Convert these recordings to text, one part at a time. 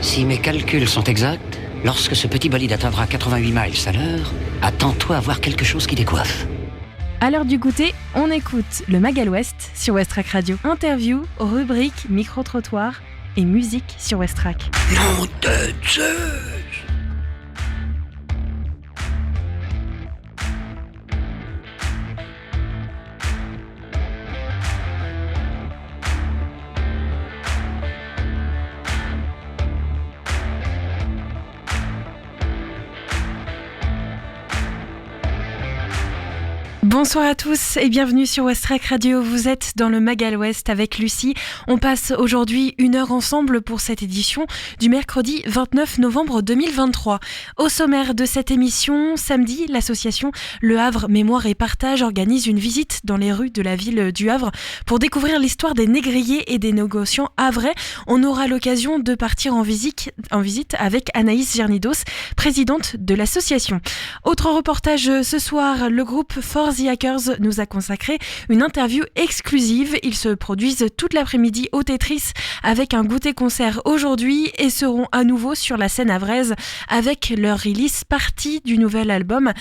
Si mes calculs sont exacts, lorsque ce petit bolide atteindra 88 miles à l'heure, attends-toi à voir quelque chose qui décoiffe. À l'heure du goûter, on écoute le Magal West sur Westrack Radio. Interview, rubrique, micro-trottoir et musique sur Westrack. Nom de Zeus! Bonsoir à tous et bienvenue sur Westrack Radio. Vous êtes dans le Magal West avec Lucie. On passe aujourd'hui 1 heure ensemble pour cette édition du mercredi 29 novembre 2023. Au sommaire de cette émission, samedi, l'association Le Havre Mémoire et Partage organise une visite dans les rues de la ville du Havre pour découvrir l'histoire des négriers et des négociants havrais. On aura l'occasion de partir en visite avec Anaïs Gernidos, présidente de l'association. Autre reportage ce soir, le groupe For The Hackers nous a consacré une interview exclusive. Ils se produisent toute l'après-midi au Tetris avec un goûter-concert aujourd'hui et seront à nouveau sur la scène havraise avec leur release partie du nouvel album.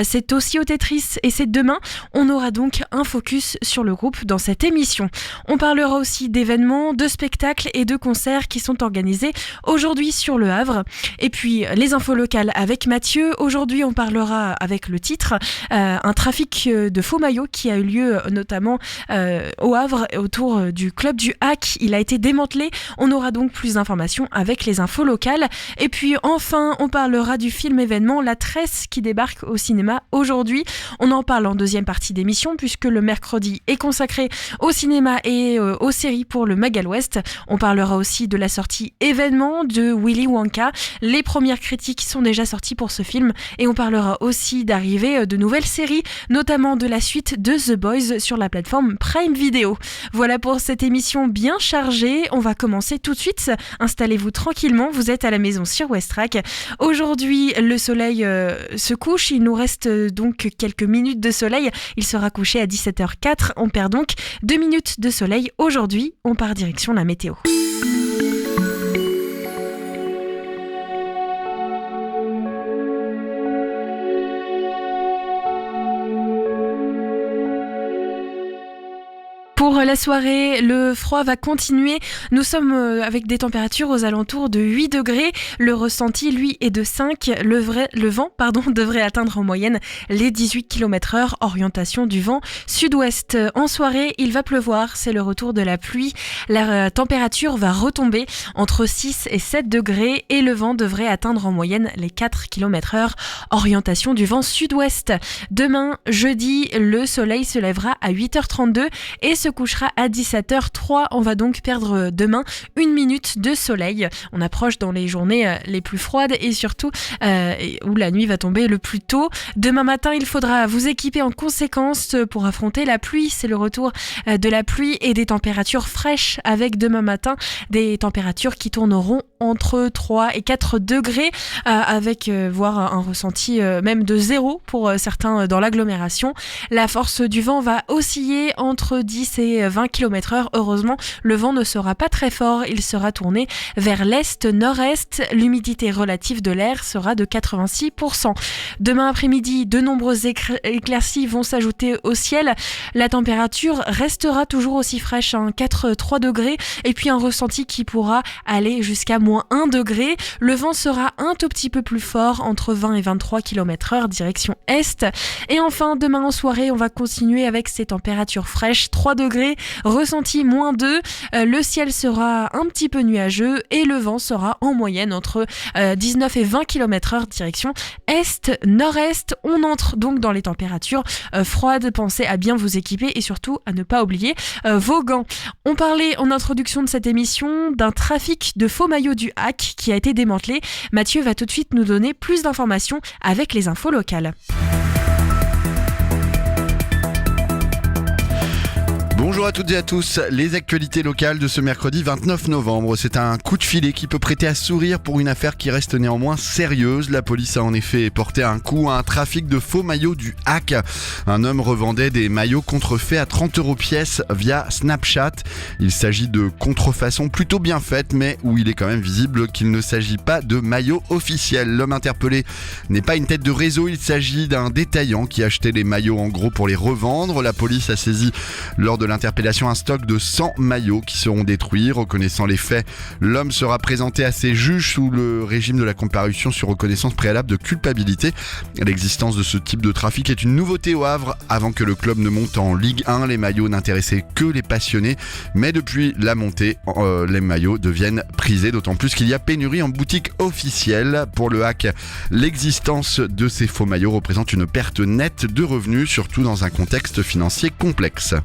C'est aussi au Tetris et c'est demain. On aura donc un focus sur le groupe dans cette émission. On parlera aussi d'événements, de spectacles et de concerts qui sont organisés aujourd'hui sur le Havre. Et puis les infos locales avec Mathieu. Aujourd'hui on parlera avec le titre un trafic de faux maillots qui a eu lieu notamment au Havre autour du club du Hack. Il a été démantelé. On aura donc plus d'informations avec les infos locales. Et puis enfin, on parlera du film événement La Tresse qui débarque au cinéma aujourd'hui. On en parle en deuxième partie d'émission puisque le mercredi est consacré au cinéma et aux séries pour le Magal West. On parlera aussi de la sortie événement de Willy Wonka. Les premières critiques sont déjà sorties pour ce film et on parlera aussi d'arrivée de nouvelles séries, notamment de la suite de The Boys sur la plateforme Prime Video. Voilà pour cette émission bien chargée. On va commencer tout de suite. Installez-vous tranquillement. Vous êtes à la maison sur Westrack. Aujourd'hui, le soleil se couche. Il nous reste donc quelques minutes de soleil. Il sera couché à 17h04. On perd donc 2 minutes de soleil. Aujourd'hui, on part direction la météo. Pour la soirée, le froid va continuer. Nous sommes avec des températures aux alentours de 8 degrés. Le ressenti, lui, est de 5. Le vent devrait atteindre en moyenne les 18 km/h. Orientation du vent sud-ouest. En soirée, il va pleuvoir. C'est le retour de la pluie. La température va retomber entre 6 et 7 degrés et le vent devrait atteindre en moyenne les 4 km/h. Orientation du vent sud-ouest. Demain, jeudi, le soleil se lèvera à 8h32 et se couchera à 17h03. On va donc perdre demain 1 minute de soleil. On approche dans les journées les plus froides et surtout où la nuit va tomber le plus tôt. Demain matin, il faudra vous équiper en conséquence pour affronter la pluie. C'est le retour de la pluie et des températures fraîches avec demain matin des températures qui tourneront entre 3 et 4 degrés avec voire un ressenti même de 0 pour certains dans l'agglomération. La force du vent va osciller entre 10 et 20 km/h. Heureusement, le vent ne sera pas très fort. Il sera tourné vers l'est-nord-est. L'humidité relative de l'air sera de 86%. Demain après-midi, de nombreuses éclaircies vont s'ajouter au ciel. La température restera toujours aussi fraîche, 4-3 degrés. Et puis un ressenti qui pourra aller jusqu'à moins 1 degré. Le vent sera un tout petit peu plus fort, entre 20 et 23 km/h, direction est. Et enfin, demain en soirée, on va continuer avec ces températures fraîches. 3 degrés, ressenti moins 2, le ciel sera un petit peu nuageux et le vent sera en moyenne entre 19 et 20 km/h direction est-nord-est. On entre donc dans les températures froides. Pensez à bien vous équiper et surtout à ne pas oublier vos gants. On parlait en introduction de cette émission d'un trafic de faux maillots du Hack qui a été démantelé. Mathieu va tout de suite nous donner plus d'informations avec les infos locales. Bonjour Bonjour à toutes et à tous, les actualités locales de ce mercredi 29 novembre. C'est un coup de filet qui peut prêter à sourire pour une affaire qui reste néanmoins sérieuse. La police a en effet porté un coup à un trafic de faux maillots du Hack. Un homme revendait des maillots contrefaits à 30 € pièce via Snapchat. Il s'agit de contrefaçons plutôt bien faites, mais où il est quand même visible qu'il ne s'agit pas de maillots officiels. L'homme interpellé n'est pas une tête de réseau, il s'agit d'un détaillant qui achetait les maillots en gros pour les revendre. La police a saisi lors de l'interpellation un stock de 100 maillots qui seront détruits. Reconnaissant les faits, l'homme sera présenté à ses juges sous le régime de la comparution sur reconnaissance préalable de culpabilité. L'existence de ce type de trafic est une nouveauté au Havre. Avant que le club ne monte en Ligue 1, les maillots n'intéressaient que les passionnés. Mais depuis la montée, les maillots deviennent prisés, d'autant plus qu'il y a pénurie en boutique officielle. Pour le Hack, l'existence de ces faux maillots représente une perte nette de revenus, surtout dans un contexte financier complexe.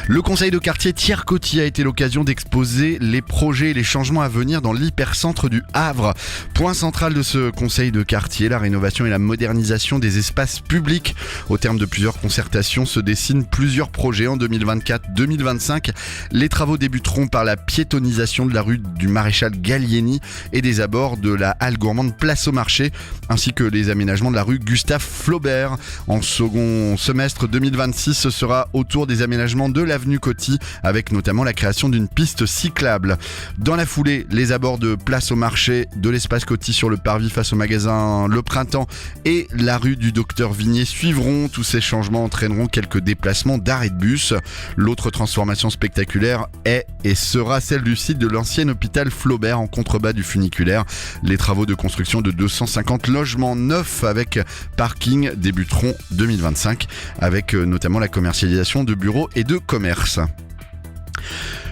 Le conseil de quartier Thiers-Coty a été l'occasion d'exposer les projets et les changements à venir dans l'hypercentre du Havre. Point central de ce conseil de quartier, la rénovation et la modernisation des espaces publics. Au terme de plusieurs concertations se dessinent plusieurs projets en 2024-2025. Les travaux débuteront par la piétonisation de la rue du Maréchal Gallieni et des abords de la halle gourmande Place au Marché, ainsi que les aménagements de la rue Gustave Flaubert. En second semestre 2026, ce sera autour des aménagements de l'avenue Coty, avec notamment la création d'une piste cyclable. Dans la foulée, les abords de Place au Marché, de l'espace Coty sur le parvis face au magasin Le Printemps et la rue du Docteur Vignier suivront. Tous ces changements entraîneront quelques déplacements d'arrêt de bus. L'autre transformation spectaculaire est et sera celle du site de l'ancien hôpital Flaubert en contrebas du funiculaire. Les travaux de construction de 250 logements neufs avec parking débuteront 2025, avec notamment la commercialisation de bureaux et de commerce.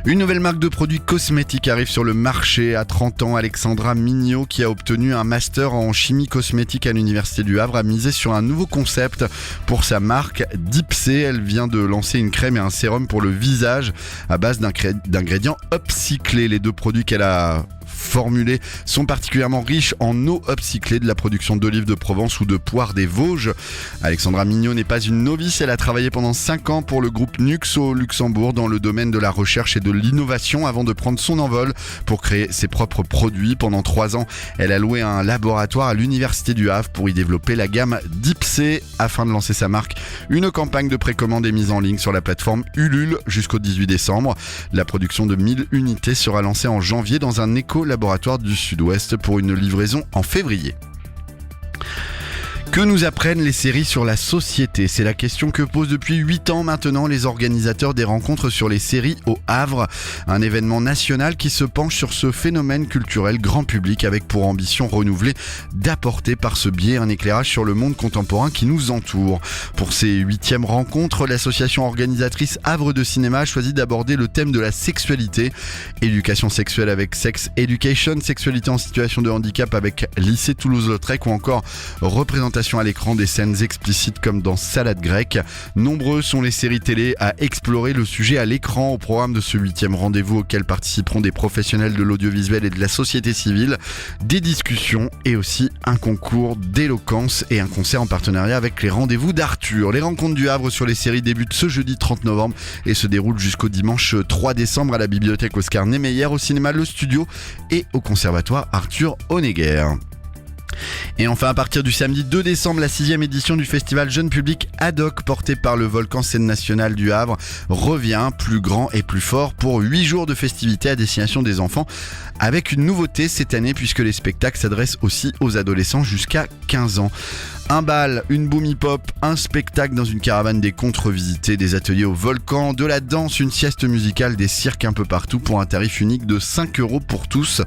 Une nouvelle marque de produits cosmétiques arrive sur le marché. À 30 ans, Alexandra Mignot, qui a obtenu un master en chimie cosmétique à l'Université du Havre, a misé sur un nouveau concept pour sa marque Dipsé. Elle vient de lancer une crème et un sérum pour le visage à base d'ingrédients upcyclés. Les deux produits qu'elle a formulés sont particulièrement riches en eau upcyclée de la production d'olives de Provence ou de poires des Vosges. Alexandra Mignot n'est pas une novice, elle a travaillé pendant 5 ans pour le groupe Nux au Luxembourg dans le domaine de la recherche et de l'innovation avant de prendre son envol pour créer ses propres produits. Pendant 3 ans, elle a loué un laboratoire à l'Université du Havre pour y développer la gamme Dipsé. Afin de lancer sa marque, une campagne de précommande est mise en ligne sur la plateforme Ulule jusqu'au 18 décembre. La production de 1000 unités sera lancée en janvier dans un éco-laboratoire du Sud-Ouest pour une livraison en février. Que nous apprennent les séries sur la société ? C'est la question que posent depuis 8 ans maintenant les organisateurs des rencontres sur les séries au Havre. Un événement national qui se penche sur ce phénomène culturel grand public avec pour ambition renouvelée d'apporter par ce biais un éclairage sur le monde contemporain qui nous entoure. Pour ces 8e rencontres, l'association organisatrice Havre de Cinéma a choisi d'aborder le thème de la sexualité. Éducation sexuelle avec Sex Education, sexualité en situation de handicap avec Lycée Toulouse-Lautrec ou encore représentation à l'écran des scènes explicites comme dans Salade grecque. Nombreux sont les séries télé à explorer le sujet à l'écran. Au programme de ce 8e rendez-vous auquel participeront des professionnels de l'audiovisuel et de la société civile, des discussions et aussi un concours d'éloquence et un concert en partenariat avec les rendez-vous d'Arthur. Les rencontres du Havre sur les séries débutent ce jeudi 30 novembre et se déroulent jusqu'au dimanche 3 décembre à la bibliothèque Oscar Niemeyer, au cinéma Le Studio et au conservatoire Arthur Honegger. Et enfin, à partir du samedi 2 décembre, la 6e édition du festival Jeune Public Haddock, porté par le Volcan Scène Nationale du Havre, revient plus grand et plus fort pour 8 jours de festivités à destination des enfants, avec une nouveauté cette année puisque les spectacles s'adressent aussi aux adolescents jusqu'à 15 ans. Un bal, une boom hip-hop, un spectacle dans une caravane des contes revisités, des ateliers au Volcan, de la danse, une sieste musicale, des cirques un peu partout pour un tarif unique de 5 € pour tous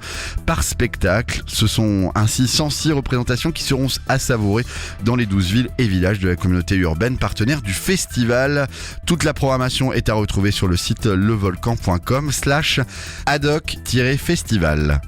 par spectacle. Ce sont ainsi 106 représentations qui seront à savourer dans les 12 villes et villages de la communauté urbaine partenaire du festival. Toute la programmation est à retrouver sur le site levolcan.com/haddock-festival.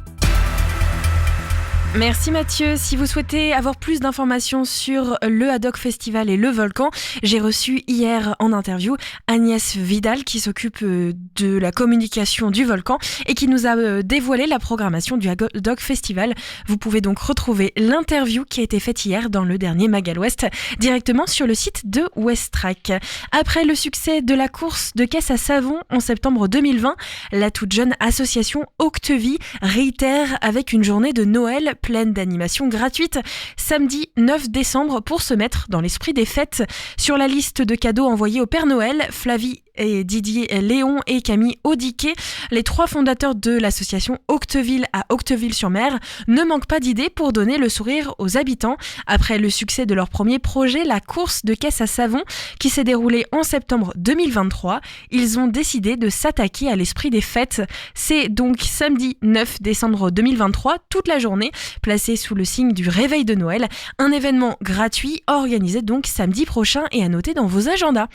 Merci Mathieu. Si vous souhaitez avoir plus d'informations sur le Haddock Festival et le volcan, j'ai reçu hier en interview Agnès Vidal qui s'occupe de la communication du volcan et qui nous a dévoilé la programmation du Haddock Festival. Vous pouvez donc retrouver l'interview qui a été faite hier dans le dernier Magal Ouest directement sur le site de Westrack. Après le succès de la course de caisse à savon en septembre 2020, la toute jeune association Octevie réitère avec une journée de Noël pleine d'animations gratuites samedi 9 décembre pour se mettre dans l'esprit des fêtes. Sur la liste de cadeaux envoyés au Père Noël, Flavie et Didier Léon et Camille Audiquet, les 3 fondateurs de l'association Octeville à Octeville-sur-Mer, ne manquent pas d'idées pour donner le sourire aux habitants. Après le succès de leur premier projet, la course de caisse à savon, qui s'est déroulée en septembre 2023, ils ont décidé de s'attaquer à l'esprit des fêtes. C'est donc samedi 9 décembre 2023, toute la journée, placé sous le signe du réveil de Noël, un événement gratuit organisé donc samedi prochain et à noter dans vos agendas.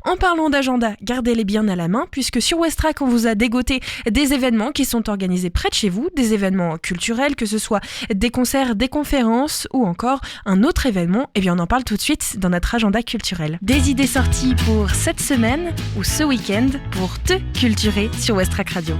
En parlant d'agenda, gardez-les bien à la main puisque sur Westrack on vous a dégoté des événements qui sont organisés près de chez vous, des événements culturels, que ce soit des concerts, des conférences ou encore un autre événement. Et bien on en parle tout de suite dans notre agenda culturel. Des idées sorties pour cette semaine ou ce week-end pour te culturer sur Westrack Radio.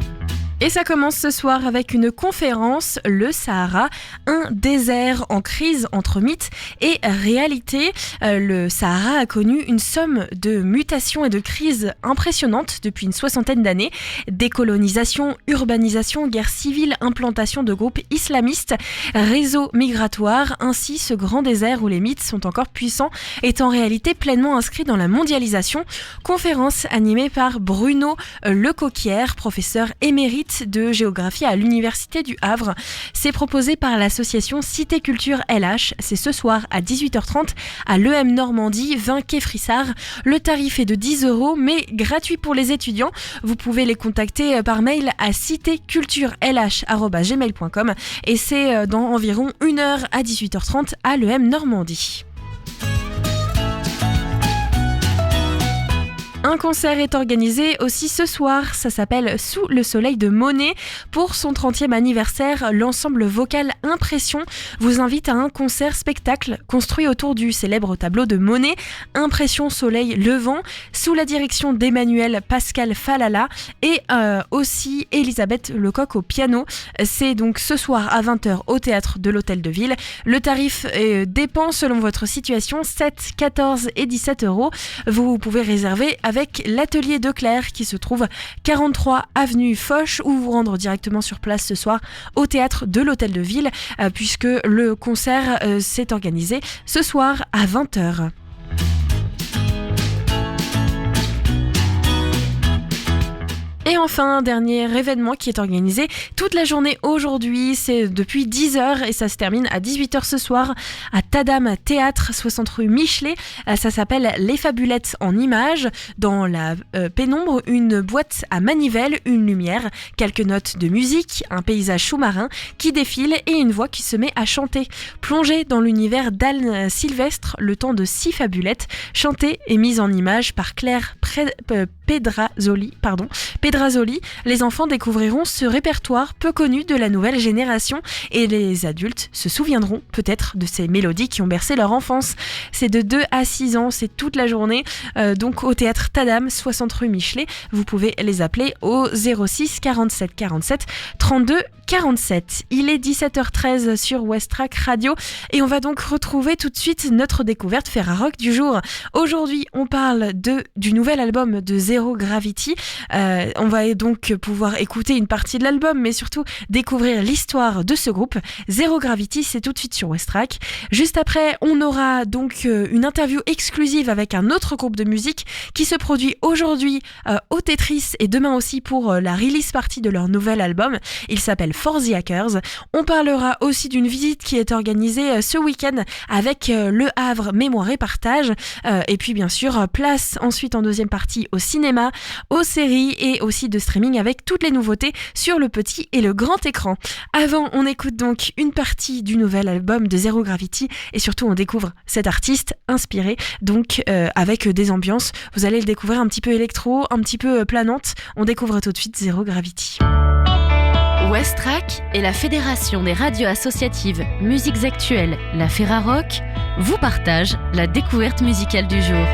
Et ça commence ce soir avec une conférence, le Sahara, un désert en crise entre mythe et réalité. Le Sahara a connu une somme de mutations et de crises impressionnantes depuis une 60aine d'années. Décolonisation, urbanisation, guerre civile, implantation de groupes islamistes, réseaux migratoires. Ainsi, ce grand désert où les mythes sont encore puissants est en réalité pleinement inscrit dans la mondialisation. Conférence animée par Bruno Lecoquière, professeur émérite de géographie à l'Université du Havre. C'est proposé par l'association Cité Culture LH. C'est ce soir à 18h30 à l'EM Normandie, 20 quai Frissard. Le tarif est de 10 €, mais gratuit pour les étudiants. Vous pouvez les contacter par mail à citéculturelh@gmail.com et c'est dans environ 1 heure à 18h30 à l'EM Normandie. Un concert est organisé aussi ce soir, ça s'appelle Sous le soleil de Monet. Pour son 30e anniversaire, l'ensemble vocal Impression vous invite à un concert-spectacle construit autour du célèbre tableau de Monet, Impression soleil levant, sous la direction d'Emmanuel Pascal Falala et aussi Elisabeth Lecoq au piano. C'est donc ce soir à 20h au théâtre de l'Hôtel de Ville. Le tarif dépend selon votre situation, 7, 14 et 17 €. Vous pouvez réserver avec l'atelier de Claire qui se trouve 43 avenue Foch ou vous rendre directement sur place ce soir au théâtre de l'Hôtel de Ville puisque le concert s'est organisé ce soir à 20h. Et enfin, dernier événement qui est organisé toute la journée aujourd'hui, c'est depuis 10h et ça se termine à 18h ce soir à Tadam Théâtre, 60 rue Michelet. Ça s'appelle Les Fabulettes en images. Dans la pénombre, une boîte à manivelle, une lumière, quelques notes de musique, un paysage sous-marin qui défile et une voix qui se met à chanter. Plongée dans l'univers d'Anne Sylvestre, le temps de 6 fabulettes, chantées et mises en images par Claire Pedrazoli. Les enfants découvriront ce répertoire peu connu de la nouvelle génération et les adultes se souviendront peut-être de ces mélodies qui ont bercé leur enfance. C'est de 2 à 6 ans, c'est toute la journée, donc au théâtre Tadam, 60 rue Michelet. Vous pouvez les appeler au 06 47 47 32 47. Il est 17h13 sur Westrack Radio et on va donc retrouver tout de suite notre découverte Ferrarock du jour. Aujourd'hui, on parle du nouvel album de Zero Gravity. On va donc pouvoir écouter une partie de l'album, mais surtout découvrir l'histoire de ce groupe. Zero Gravity, c'est tout de suite sur Westrack. Juste après, on aura donc une interview exclusive avec un autre groupe de musique qui se produit aujourd'hui au Tetris et demain aussi pour la release party de leur nouvel album. Il s'appelle For the Hackers. On parlera aussi d'une visite qui est organisée ce week-end avec le Havre Mémoire et Partage. Et puis bien sûr, place ensuite en deuxième partie au cinéma, aux séries et aussi de streaming avec toutes les nouveautés sur le petit et le grand écran. Avant, on écoute donc une partie du nouvel album de Zero Gravity et surtout on découvre cet artiste inspiré donc avec des ambiances. Vous allez le découvrir un petit peu électro, un petit peu planante. On découvre tout de suite Zero Gravity. Westrack et la Fédération des radios associatives Musiques Actuelles, la Ferrarock, vous partagent la découverte musicale du jour.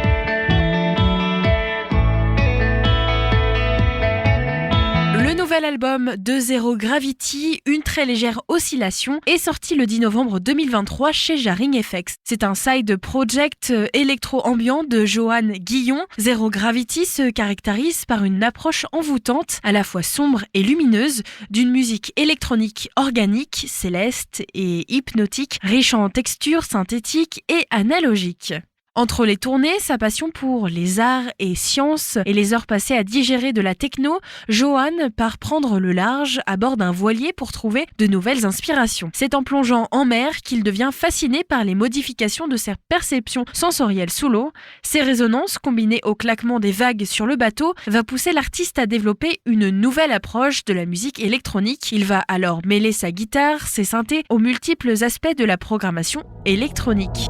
Le nouvel album de Zero Gravity, Une très légère oscillation, est sorti le 10 novembre 2023 chez Jarring FX. C'est un side project électro-ambiant de Johan Guillon. Zero Gravity se caractérise par une approche envoûtante, à la fois sombre et lumineuse, d'une musique électronique organique, céleste et hypnotique, riche en textures synthétiques et analogiques. Entre les tournées, sa passion pour les arts et sciences et les heures passées à digérer de la techno, Johan part prendre le large à bord d'un voilier pour trouver de nouvelles inspirations. C'est en plongeant en mer qu'il devient fasciné par les modifications de ses perceptions sensorielles sous l'eau. Ces résonances, combinées au claquement des vagues sur le bateau, va pousser l'artiste à développer une nouvelle approche de la musique électronique. Il va alors mêler sa guitare, ses synthés aux multiples aspects de la programmation électronique.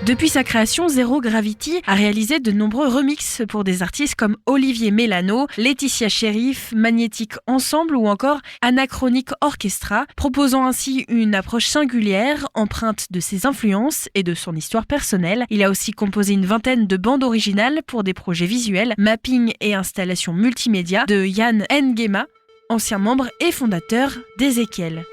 Depuis sa création, Zero Gravity a réalisé de nombreux remixes pour des artistes comme Olivier Mélano, Laetitia Sheriff, Magnétique Ensemble ou encore Anachronic Orchestra, proposant ainsi une approche singulière, empreinte de ses influences et de son histoire personnelle. Il a aussi composé une vingtaine de bandes originales pour des projets visuels, mapping et installations multimédia de Yann Nguema, ancien membre et fondateur d'Ezekiel.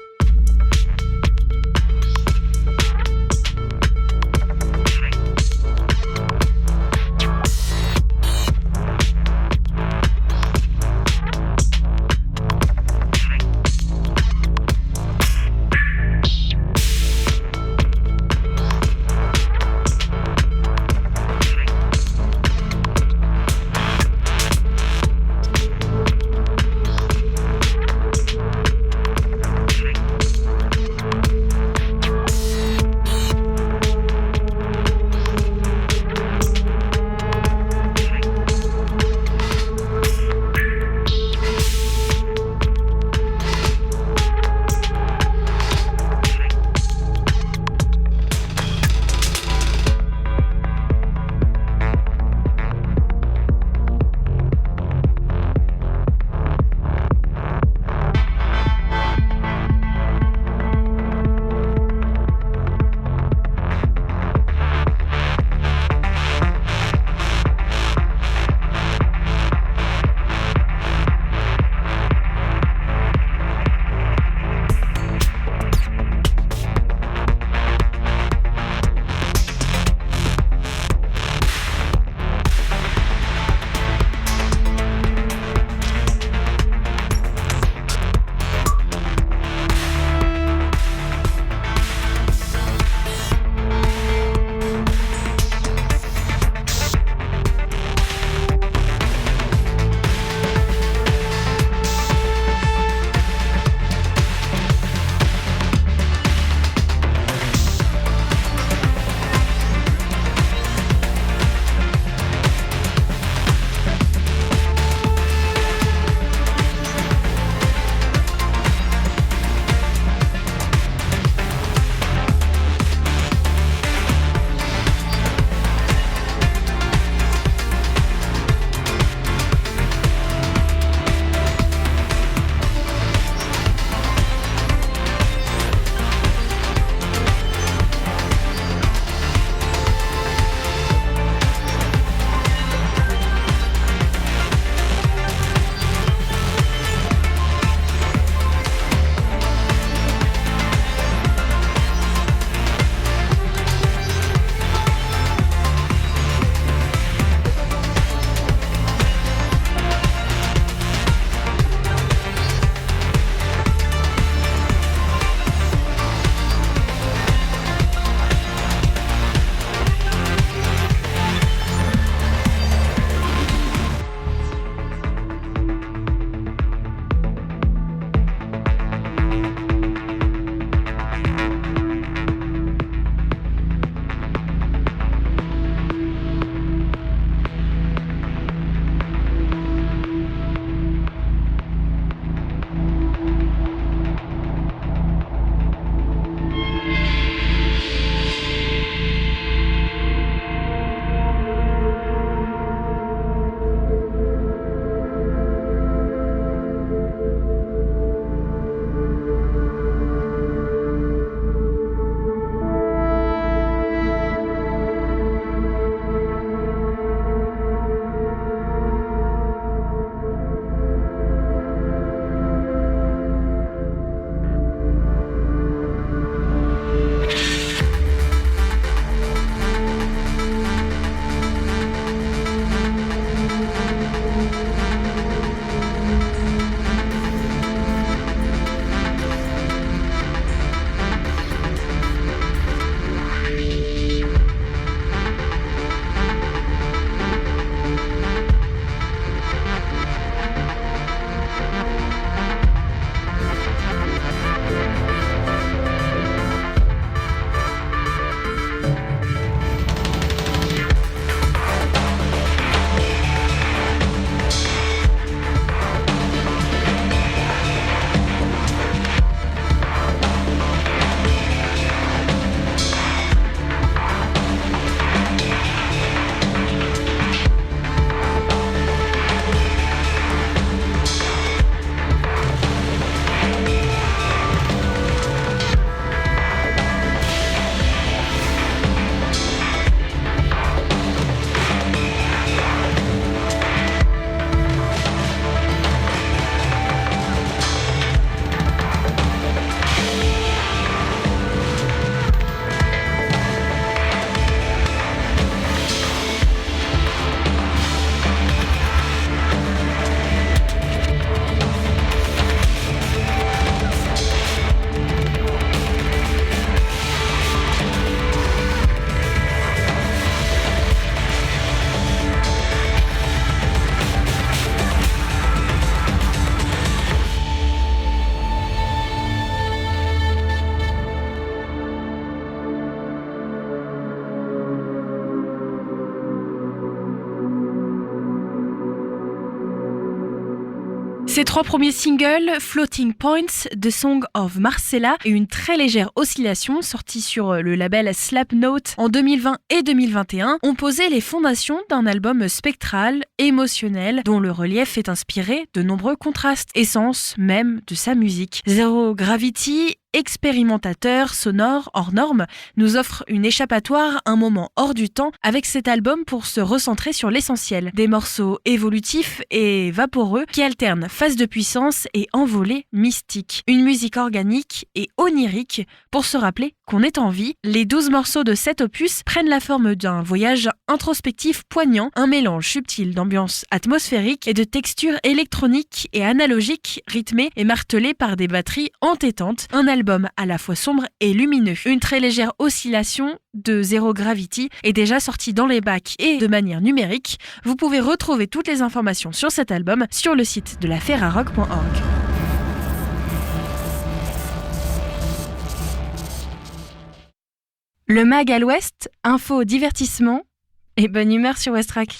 Ses 3 premiers singles, Floating Points, The Song of Marcella et une très légère oscillation sortie sur le label Slapnote en 2020 et 2021, ont posé les fondations d'un album spectral, émotionnel, dont le relief est inspiré de nombreux contrastes, essence même de sa musique. Zero Gravity, expérimentateur, sonore, hors norme, nous offre une échappatoire, un moment hors du temps avec cet album pour se recentrer sur l'essentiel. Des morceaux évolutifs et vaporeux qui alternent phase de puissance et envolée mystique. Une musique organique et onirique pour se rappeler qu'on est en vie. Les 12 morceaux de cet opus prennent la forme d'un voyage introspectif poignant, un mélange subtil d'ambiance atmosphérique et de textures électroniques et analogiques rythmées et martelées par des batteries entêtantes. Un album à la fois sombre et lumineux. Une très légère oscillation de Zero Gravity est déjà sortie dans les bacs et de manière numérique. Vous pouvez retrouver toutes les informations sur cet album sur le site de laferrarock.org. Le Mag à l'Ouest, info, divertissement et bonne humeur sur Westrack.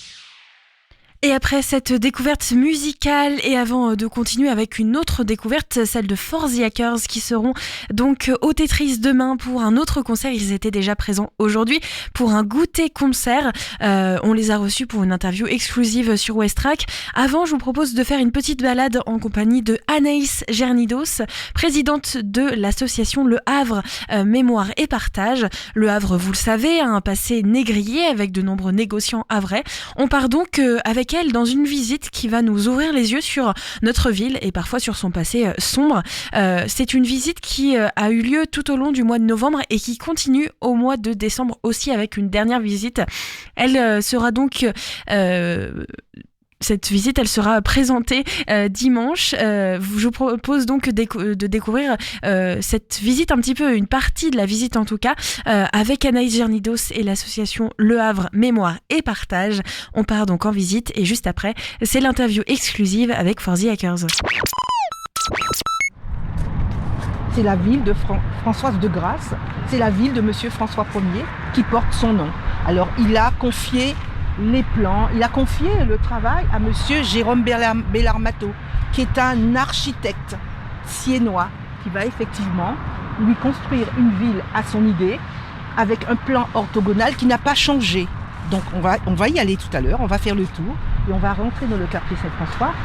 Et après cette découverte musicale, et avant de continuer avec une autre découverte, celle de For the Hackers, qui seront donc au Tetris demain pour un autre concert. Ils étaient déjà présents aujourd'hui pour un goûter concert. On les a reçus pour une interview exclusive sur Westrack. Avant, je vous propose de faire une petite balade en compagnie de Anaïs Gernidos, présidente de l'association Le Havre Mémoire et Partage. Le Havre, vous le savez, a un passé négrier avec de nombreux négociants havrais. On part donc avec elle dans une visite qui va nous ouvrir les yeux sur notre ville et parfois sur son passé sombre. C'est une visite qui a eu lieu tout au long du mois de novembre et qui continue au mois de décembre aussi avec une dernière visite. Elle sera donc... Cette visite, elle sera présentée dimanche. Je vous propose donc de découvrir cette visite, un petit peu une partie de la visite en tout cas, avec Anaïs Gernidos et l'association Le Havre Mémoire et Partage. On part donc en visite et juste après, c'est l'interview exclusive avec For the Hackers. C'est la ville de Françoise de Grasse, c'est la ville de Monsieur François Ier qui porte son nom. Alors il a confié les plans, il a confié le travail à monsieur Jérôme Bellarmato, qui est un architecte siennois, qui va effectivement lui construire une ville à son idée, avec un plan orthogonal qui n'a pas changé. Donc on va y aller tout à l'heure, on va faire le tour, et on va rentrer dans le quartier Saint-François.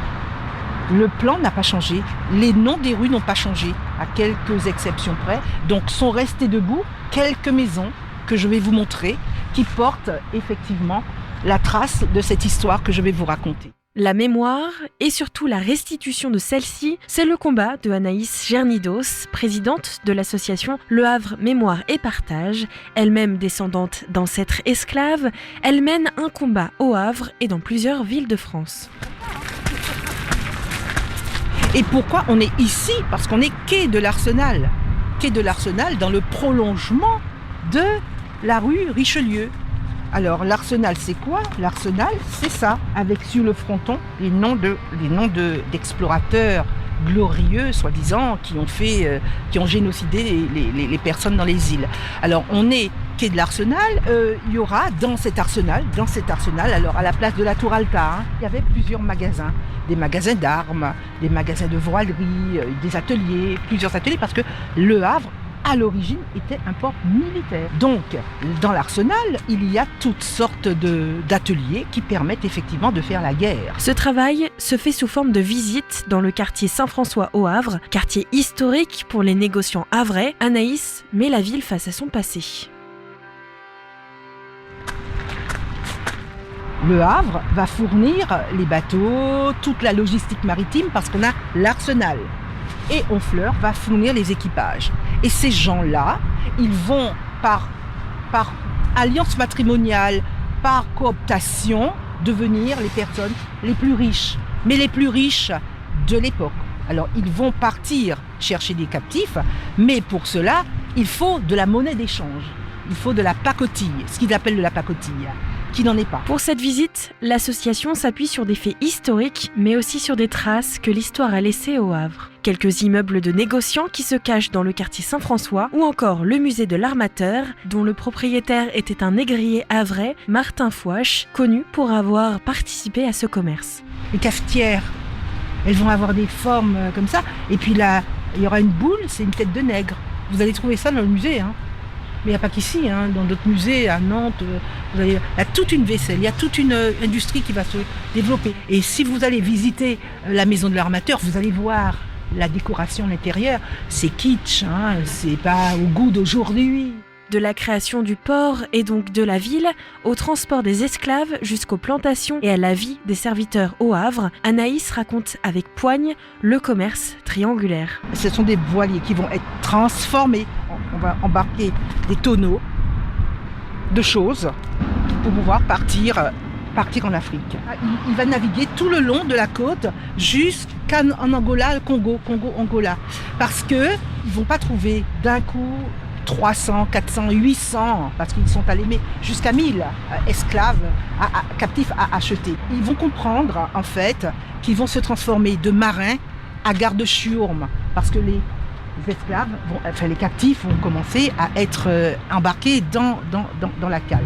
Le plan n'a pas changé, les noms des rues n'ont pas changé, à quelques exceptions près. Donc sont restées debout quelques maisons que je vais vous montrer, qui portent effectivement la trace de cette histoire que je vais vous raconter. La mémoire et surtout la restitution de celle-ci, c'est le combat de Anaïs Gernidos, présidente de l'association Le Havre Mémoire et Partage. Elle-même descendante d'ancêtres esclaves, elle mène un combat au Havre et dans plusieurs villes de France. Et pourquoi on est ici ? Parce qu'on est quai de l'Arsenal. Quai de l'Arsenal dans le prolongement de la rue Richelieu. Alors l'Arsenal, c'est quoi ? L'Arsenal, c'est ça, avec sur le fronton les noms d'explorateurs glorieux, soi-disant, qui ont génocidé les personnes dans les îles. Alors on est quai de l'Arsenal, il y aura dans cet arsenal, alors à la place de la Tour Alta, il y avait plusieurs magasins, des magasins d'armes, des magasins de voilerie, des ateliers, plusieurs ateliers, parce que Le Havre, à l'origine, était un port militaire. Donc, dans l'arsenal, il y a toutes sortes d'ateliers qui permettent effectivement de faire la guerre. Ce travail se fait sous forme de visite dans le quartier Saint-François au Havre, quartier historique pour les négociants havrais. Anaïs met la ville face à son passé. Le Havre va fournir les bateaux, toute la logistique maritime, parce qu'on a l'arsenal. Et Honfleur va fournir les équipages. Et ces gens-là, ils vont par alliance matrimoniale, par cooptation, devenir les personnes les plus riches. Mais les plus riches de l'époque. Alors, ils vont partir chercher des captifs, mais pour cela, il faut de la monnaie d'échange. Il faut de la pacotille, ce qu'ils appellent de la pacotille, qui n'en est pas. Pour cette visite, l'association s'appuie sur des faits historiques, mais aussi sur des traces que l'histoire a laissées au Havre. Quelques immeubles de négociants qui se cachent dans le quartier Saint-François, ou encore le musée de l'Armateur, dont le propriétaire était un négrier havrais, Martin Fouache, connu pour avoir participé à ce commerce. Les cafetières elles vont avoir des formes comme ça. Et puis là, il y aura une boule, c'est une tête de nègre. Vous allez trouver ça dans le musée, hein. Mais il n'y a pas qu'ici, hein. Dans d'autres musées, à Nantes, il y a toute une vaisselle, il y a toute une industrie qui va se développer. Et si vous allez visiter la maison de l'armateur, vous allez voir la décoration à l'intérieur, c'est kitsch, hein. C'est pas au goût d'aujourd'hui. De la création du port et donc de la ville, au transport des esclaves jusqu'aux plantations et à la vie des serviteurs au Havre, Anaïs raconte avec poigne le commerce triangulaire. Ce sont des voiliers qui vont être transformés. On va embarquer des tonneaux de choses pour pouvoir partir en Afrique. Il va naviguer tout le long de la côte jusqu'en Angola, Congo-Angola. Parce qu'ils ne vont pas trouver d'un coup 300, 400, 800, parce qu'ils sont allés jusqu'à 1000 esclaves, captifs à acheter. Ils vont comprendre, en fait, qu'ils vont se transformer de marins à garde-chiourme, parce que les esclaves, les captifs vont commencer à être embarqués dans la cale.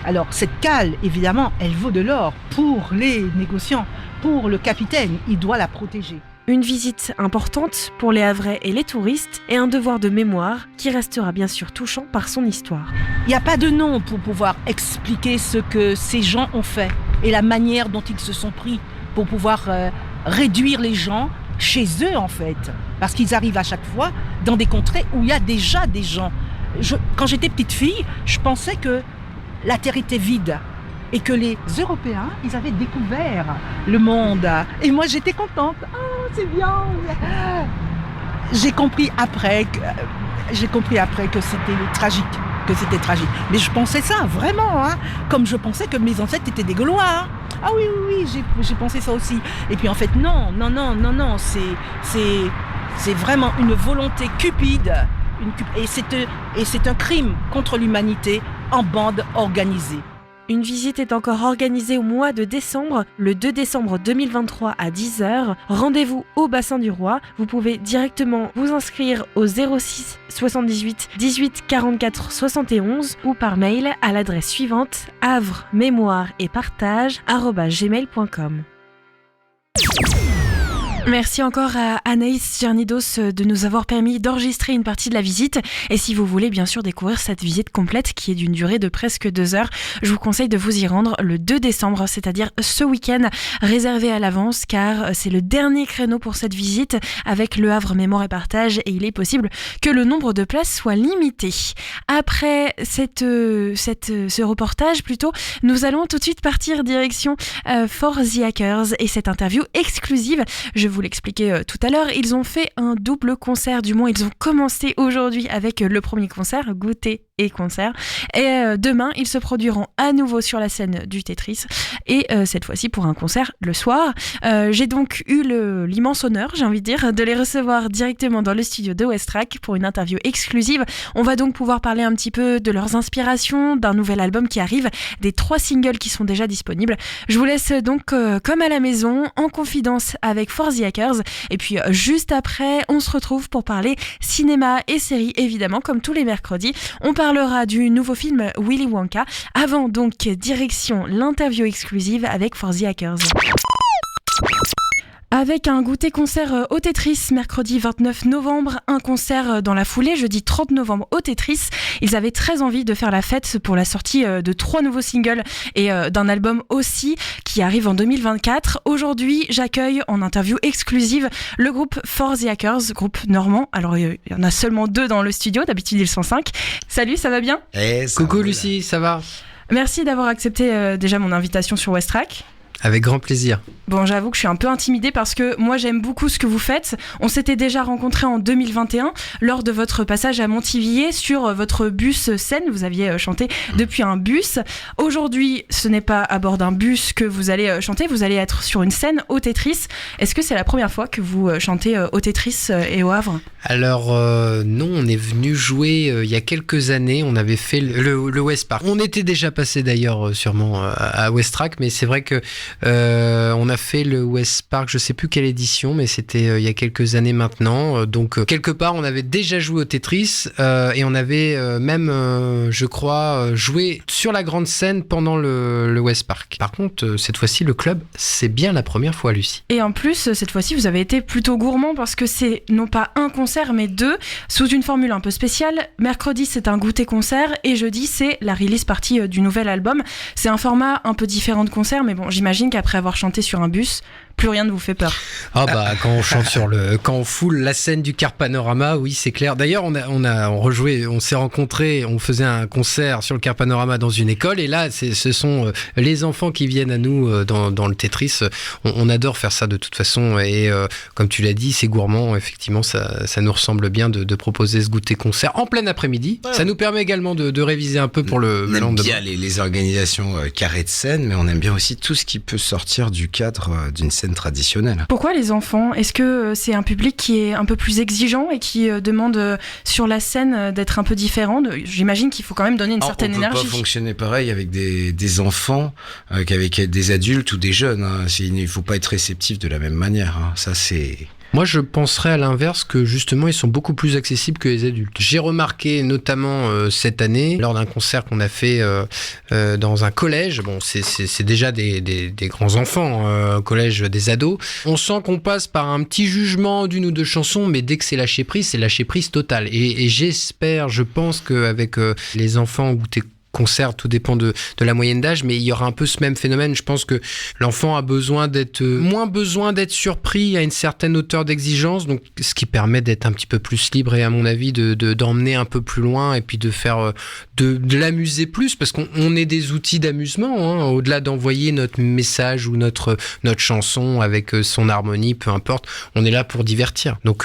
Alors, cette cale, évidemment, elle vaut de l'or pour les négociants, pour le capitaine, il doit la protéger. Une visite importante pour les Havrais et les touristes et un devoir de mémoire qui restera bien sûr touchant par son histoire. Il n'y a pas de nom pour pouvoir expliquer ce que ces gens ont fait et la manière dont ils se sont pris pour pouvoir réduire les gens chez eux en fait. Parce qu'ils arrivent à chaque fois dans des contrées où il y a déjà des gens. Quand j'étais petite fille, je pensais que la terre était vide. Et que les Européens, ils avaient découvert le monde. Et moi, j'étais contente. Oh, c'est bien. J'ai compris après que c'était tragique. Mais je pensais ça, vraiment. Hein, comme je pensais que mes ancêtres étaient des Gaulois. Hein. Ah oui, j'ai pensé ça aussi. Et puis en fait, non. C'est vraiment une volonté cupide. Et c'est un crime contre l'humanité en bande organisée. Une visite est encore organisée au mois de décembre, le 2 décembre 2023 à 10h. Rendez-vous au Bassin du Roi. Vous pouvez directement vous inscrire au 06 78 18 44 71 ou par mail à l'adresse suivante havremémoire-et-partage@gmail.com. Merci encore à Anaïs Gernidos de nous avoir permis d'enregistrer une partie de la visite. Et si vous voulez bien sûr découvrir cette visite complète qui est d'une durée de presque 2 heures, je vous conseille de vous y rendre le 2 décembre, c'est-à-dire ce week-end, réservé à l'avance car c'est le dernier créneau pour cette visite avec le Havre Mémoire et Partage et il est possible que le nombre de places soit limité. Après ce reportage plutôt, nous allons tout de suite partir direction For the Hackers et cette interview exclusive. Je vous l'expliquais tout à l'heure, ils ont fait un double concert, du moins ils ont commencé aujourd'hui avec le premier concert, goûter et concert, et demain ils se produiront à nouveau sur la scène du Tetris et cette fois-ci pour un concert le soir. J'ai donc eu l'immense honneur, j'ai envie de dire, de les recevoir directement dans le studio de Westrack pour une interview exclusive. On va donc pouvoir parler un petit peu de leurs inspirations, d'un nouvel album qui arrive, des 3 singles qui sont déjà disponibles. Je vous laisse donc comme à la maison, en confidence avec For the Hackers, et puis juste après on se retrouve pour parler cinéma et séries évidemment comme tous les mercredis. On parlera du nouveau film Willy Wonka. Avant donc direction l'interview exclusive avec For the Hackers. Avec un goûter-concert au Tetris mercredi 29 novembre, un concert dans la foulée jeudi 30 novembre au Tetris. Ils avaient très envie de faire la fête pour la sortie de 3 nouveaux singles et d'un album aussi qui arrive en 2024. Aujourd'hui, j'accueille en interview exclusive le groupe For the Hackers, groupe normand. Alors il y en a seulement 2 dans le studio, d'habitude ils sont 5. Salut, ça va bien ? Coucou Lucie, ça va ? Merci d'avoir accepté déjà mon invitation sur Westrack. Avec grand plaisir. Bon, j'avoue que je suis un peu intimidée parce que moi j'aime beaucoup ce que vous faites. On s'était déjà rencontrés en 2021 lors de votre passage à Montivilliers sur votre bus scène. Vous aviez chanté depuis un bus. Aujourd'hui, ce n'est pas à bord d'un bus que vous allez chanter, vous allez être sur une scène au Tetris. Est-ce que c'est la première fois que vous chantez au Tetris et au Havre ? Alors non, on est venu jouer il y a quelques années, on avait fait le West Park. On était déjà passé d'ailleurs sûrement à Westrack, mais c'est vrai que On a fait le West Park, je sais plus quelle édition, mais c'était il y a quelques années maintenant. Donc quelque part, on avait déjà joué au Tetris et on avait même, je crois, joué sur la grande scène pendant le West Park. Par contre, cette fois-ci, le club, c'est bien la première fois, Lucie. Et en plus, cette fois-ci, vous avez été plutôt gourmand parce que c'est non pas un concert, mais deux, sous une formule un peu spéciale. Mercredi, c'est un goûter-concert et jeudi, c'est la release party du nouvel album. C'est un format un peu différent de concert, mais bon, j'imagine qu'après avoir chanté sur un bus, plus rien ne vous fait peur. Ah bah quand on chante quand on foule la scène du Car Panorama, oui c'est clair. D'ailleurs on rejoué, on s'est rencontrés, on faisait un concert sur le Car Panorama dans une école et là ce sont les enfants qui viennent à nous dans le Tetris. On adore faire ça de toute façon et comme tu l'as dit c'est gourmand, effectivement ça nous ressemble bien de proposer ce goûter concert en plein après-midi. Ouais. Ça nous permet également de réviser un peu pour le lendemain. On aime bien les organisations carrées de scène, mais on aime bien aussi tout ce qui peut sortir du cadre d'une scène traditionnelle. Pourquoi les enfants ? Est-ce que c'est un public qui est un peu plus exigeant et qui demande sur la scène d'être un peu différent ? J'imagine qu'il faut quand même donner une certaine énergie. On peut pas fonctionner pareil avec des enfants qu'avec des adultes ou des jeunes. Hein. Il faut pas être réceptif de la même manière. Hein. Ça c'est... Moi, je penserais à l'inverse que justement, ils sont beaucoup plus accessibles que les adultes. J'ai remarqué notamment cette année, lors d'un concert qu'on a fait dans un collège, bon, c'est déjà des grands enfants, collège des ados, on sent qu'on passe par un petit jugement d'une ou deux chansons, mais dès que c'est lâcher prise totale. Et j'espère, je pense qu'avec les enfants goûter concert, tout dépend de la moyenne d'âge, mais il y aura un peu ce même phénomène. Je pense que l'enfant a moins besoin d'être surpris à une certaine hauteur d'exigence, donc ce qui permet d'être un petit peu plus libre et à mon avis d'emmener un peu plus loin et puis de faire de l'amuser plus, parce qu'on est des outils d'amusement, hein, au-delà d'envoyer notre message ou notre chanson avec son harmonie, peu importe, on est là pour divertir. Donc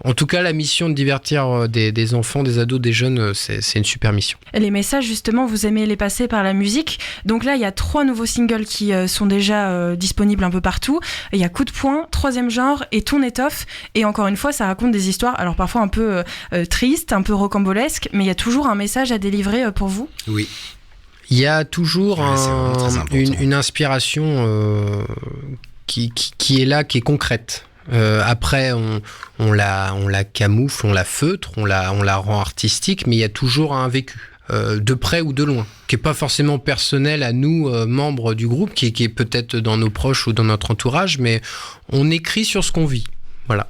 en tout cas, la mission de divertir des enfants, des ados, des jeunes, c'est une super mission. Les messages, justement, vous aimez les passer par la musique. Donc là, il y a 3 nouveaux singles qui sont déjà disponibles un peu partout. Il y a Coup de poing, Troisième genre et Ton étoffe. Et encore une fois, ça raconte des histoires, alors parfois un peu tristes, un peu rocambolesques, mais il y a toujours un message à délivrer pour vous. Oui. Il y a toujours une inspiration qui est là, qui est concrète. Après on la camoufle, on la feutre, on la rend artistique, mais il y a toujours un vécu de près ou de loin qui est pas forcément personnel à nous membres du groupe, qui est peut-être dans nos proches ou dans notre entourage, mais on écrit sur ce qu'on vit. Voilà.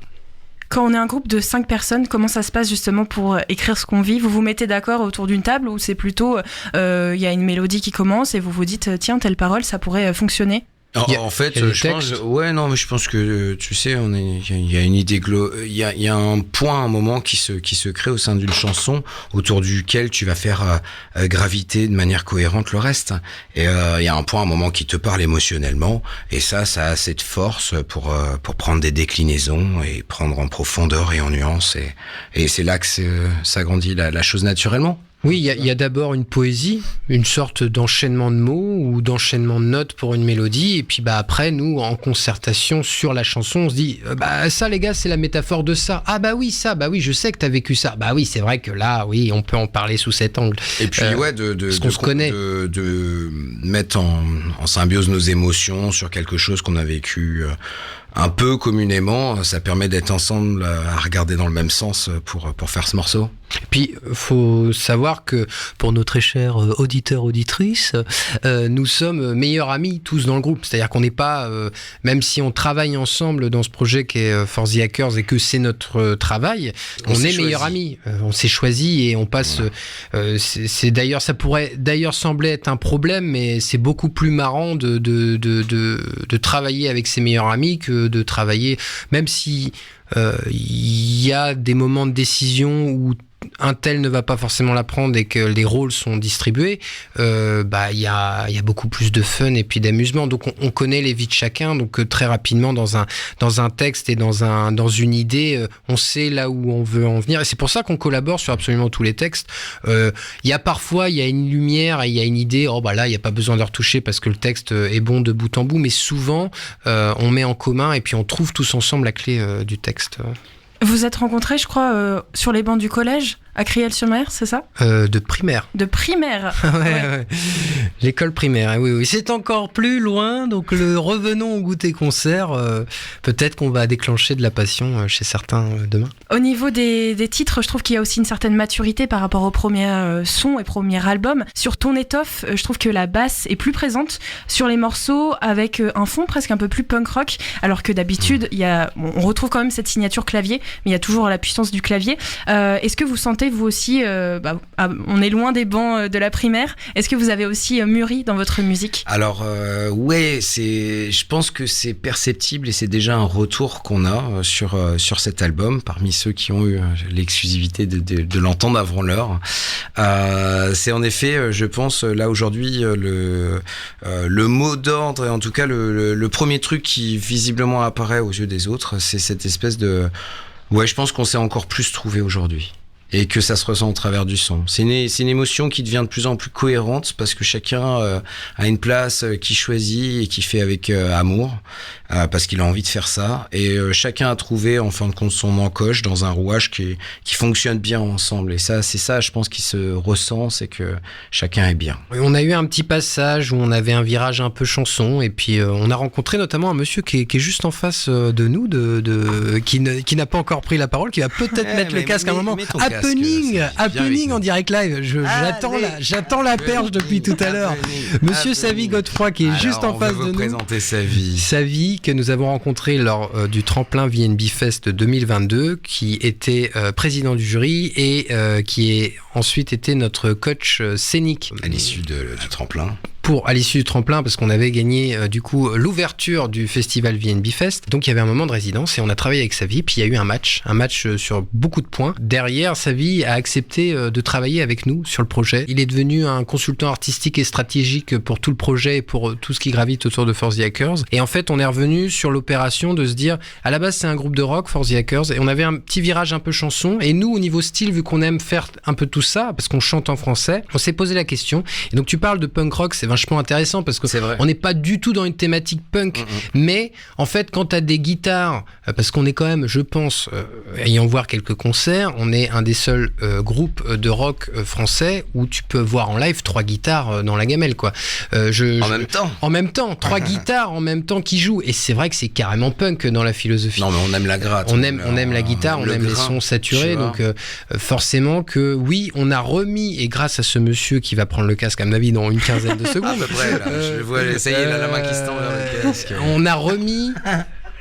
Quand on est un groupe de 5 personnes, comment ça se passe justement pour écrire ce qu'on vit ? Vous vous mettez d'accord autour d'une table ou c'est plutôt il y a une mélodie qui commence et vous vous dites tiens, telle parole ça pourrait fonctionner ? En fait, je pense que tu sais, il y a une idée il y a un point, un moment qui se crée au sein d'une chanson autour duquel tu vas faire graviter de manière cohérente le reste. Et il y a un point, un moment qui te parle émotionnellement, et ça a assez de force pour prendre des déclinaisons et prendre en profondeur et en nuance. Et c'est là que ça grandit la chose naturellement. Oui, il y a d'abord une poésie, une sorte d'enchaînement de mots ou d'enchaînement de notes pour une mélodie, et puis après, nous, en concertation sur la chanson, on se dit ça les gars, c'est la métaphore de ça. Ah bah oui, je sais que t'as vécu ça. Bah oui, c'est vrai que là, oui, on peut en parler sous cet angle. Et puis de mettre en symbiose nos émotions sur quelque chose qu'on a vécu un peu communément, ça permet d'être ensemble à regarder dans le même sens pour faire ce morceau. Et puis, faut savoir que pour nos très chers auditeurs, auditrices, nous sommes meilleurs amis tous dans le groupe. C'est-à-dire qu'on n'est pas, même si on travaille ensemble dans ce projet qui est For the Hackers et que c'est notre travail, on est meilleurs amis. On s'est choisis et on passe. Voilà. C'est d'ailleurs, ça pourrait d'ailleurs sembler être un problème, mais c'est beaucoup plus marrant de travailler avec ses meilleurs amis que de travailler, même si il y a des moments de décision où un tel ne va pas forcément la prendre et que les rôles sont distribués, il y a beaucoup plus de fun et puis d'amusement. Donc on connaît les vies de chacun, donc très rapidement dans un texte et dans une idée, on sait là où on veut en venir. Et c'est pour ça qu'on collabore sur absolument tous les textes. Il y a une lumière et il y a une idée, là il n'y a pas besoin de retoucher parce que le texte est bon de bout en bout, mais souvent on met en commun et puis on trouve tous ensemble la clé du texte. Vous êtes rencontrés, je crois, sur les bancs du collège. à Criel-sur-Mer, c'est ça ? De primaire. De primaire. Ouais. L'école primaire, oui. C'est encore plus loin, donc revenons au goûter concert. Peut-être qu'on va déclencher de la passion chez certains demain. Au niveau des titres, je trouve qu'il y a aussi une certaine maturité par rapport au premier son et premier album. Sur Ton étoffe, je trouve que la basse est plus présente sur les morceaux avec un fond presque un peu plus punk rock, alors que d'habitude, on retrouve quand même cette signature clavier, mais il y a toujours la puissance du clavier. Est-ce que vous sentez, vous aussi, on est loin des bancs de la primaire, est-ce que vous avez aussi mûri dans votre musique ? Alors, je pense que c'est perceptible et c'est déjà un retour qu'on a sur cet album, parmi ceux qui ont eu l'exclusivité de l'entendre avant l'heure. C'est en effet, je pense, là aujourd'hui, le mot d'ordre, et en tout cas le premier truc qui visiblement apparaît aux yeux des autres, c'est cette espèce de... Ouais, je pense qu'on s'est encore plus trouvé aujourd'hui. Et que ça se ressent au travers du son. C'est une émotion qui devient de plus en plus cohérente parce que chacun a une place qu'il choisit et qui fait avec amour, parce qu'il a envie de faire ça. Et chacun a trouvé en fin de compte son encoche dans un rouage qui fonctionne bien ensemble. Et ça, c'est ça, je pense, qui se ressent, c'est que chacun est bien. On a eu un petit passage où on avait un virage un peu chanson et puis on a rencontré notamment un monsieur qui est juste en face de nous, qui n'a pas encore pris la parole, qui va peut-être mettre le casque à un moment. Happening en direct live. J'attends la perche depuis tout à l'heure. Monsieur Savy Godefroy qui est juste en face de nous. Présenter Savy. Savy que nous avons rencontré lors du tremplin VNB Fest 2022, qui était président du jury et qui est ensuite été notre coach scénique. À l'issue du tremplin. À l'issue du tremplin, parce qu'on avait gagné du coup l'ouverture du festival VNB Fest. Donc il y avait un moment de résidence et on a travaillé avec Savy, puis il y a eu un match sur beaucoup de points. Derrière, Savy a accepté de travailler avec nous sur le projet. Il est devenu un consultant artistique et stratégique pour tout le projet et pour tout ce qui gravite autour de For the Hackers. Et en fait, on est revenu sur l'opération de se dire, à la base c'est un groupe de rock, For the Hackers, et on avait un petit virage un peu chanson. Et nous, au niveau style, vu qu'on aime faire un peu tout ça, parce qu'on chante en français, on s'est posé la question. Et donc tu parles de punk rock, c'est vachement intéressant parce que on n'est pas du tout dans une thématique punk, mais en fait quand tu as des guitares, parce qu'on est quand même, je pense, ayant voir quelques concerts, on est un des seuls groupes de rock français où tu peux voir en live 3 guitares dans la gamelle, quoi. En même temps 3 guitares en même temps qui jouent, et c'est vrai que c'est carrément punk dans la philosophie. Non mais on aime la gratte, on aime la guitare, on aime les sons saturés, donc forcément que oui, on a remis, et grâce à ce monsieur qui va prendre le casque à mon avis dans une quinzaine de secondes, à peu près, là. Je le vois, ça y est, la main qui se tend vers le casque. On a remis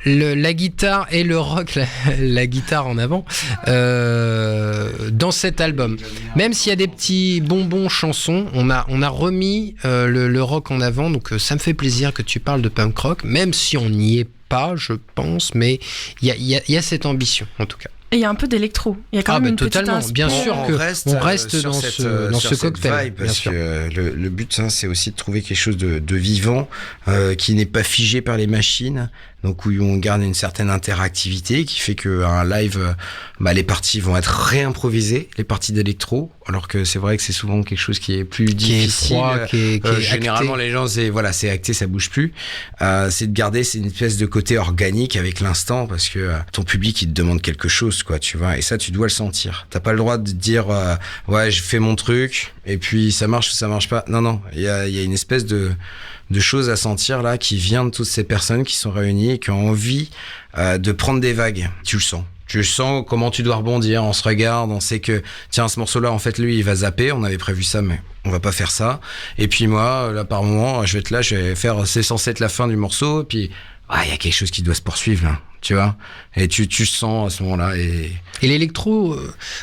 la guitare et le rock, la guitare en avant, dans cet album. Même s'il y a des petits bonbons chansons, on a remis le rock en avant, donc ça me fait plaisir que tu parles de punk rock, même si on n'y est pas, je pense, mais il y a cette ambition, en tout cas. Et il y a un peu d'électro. Il y a quand même une totalement. petite Bien sûr qu'on reste dans ce cocktail. Vibe, parce que le but, c'est aussi de trouver quelque chose de vivant, qui n'est pas figé par les machines. Donc où on garde une certaine interactivité qui fait qu'un live, les parties vont être réimprovisées, les parties d'électro, alors que c'est vrai que c'est souvent quelque chose qui est plus difficile. Qui est généralement acté. Les gens c'est acté, ça bouge plus. C'est de garder une espèce de côté organique avec l'instant, parce que ton public il te demande quelque chose, quoi, tu vois, et ça tu dois le sentir. T'as pas le droit de dire ouais je fais mon truc et puis ça marche ou ça marche pas. Non, il y a une espèce de choses à sentir là qui vient de toutes ces personnes qui sont réunies et qui ont envie de prendre des vagues. Tu le sens comment tu dois rebondir, on se regarde, on sait que tiens ce morceau là en fait lui il va zapper, on avait prévu ça mais on va pas faire ça, et puis moi là par moment je vais faire, c'est censé être la fin du morceau, et puis il y a quelque chose qui doit se poursuivre là, tu vois, et tu sens à ce moment-là. Et l'électro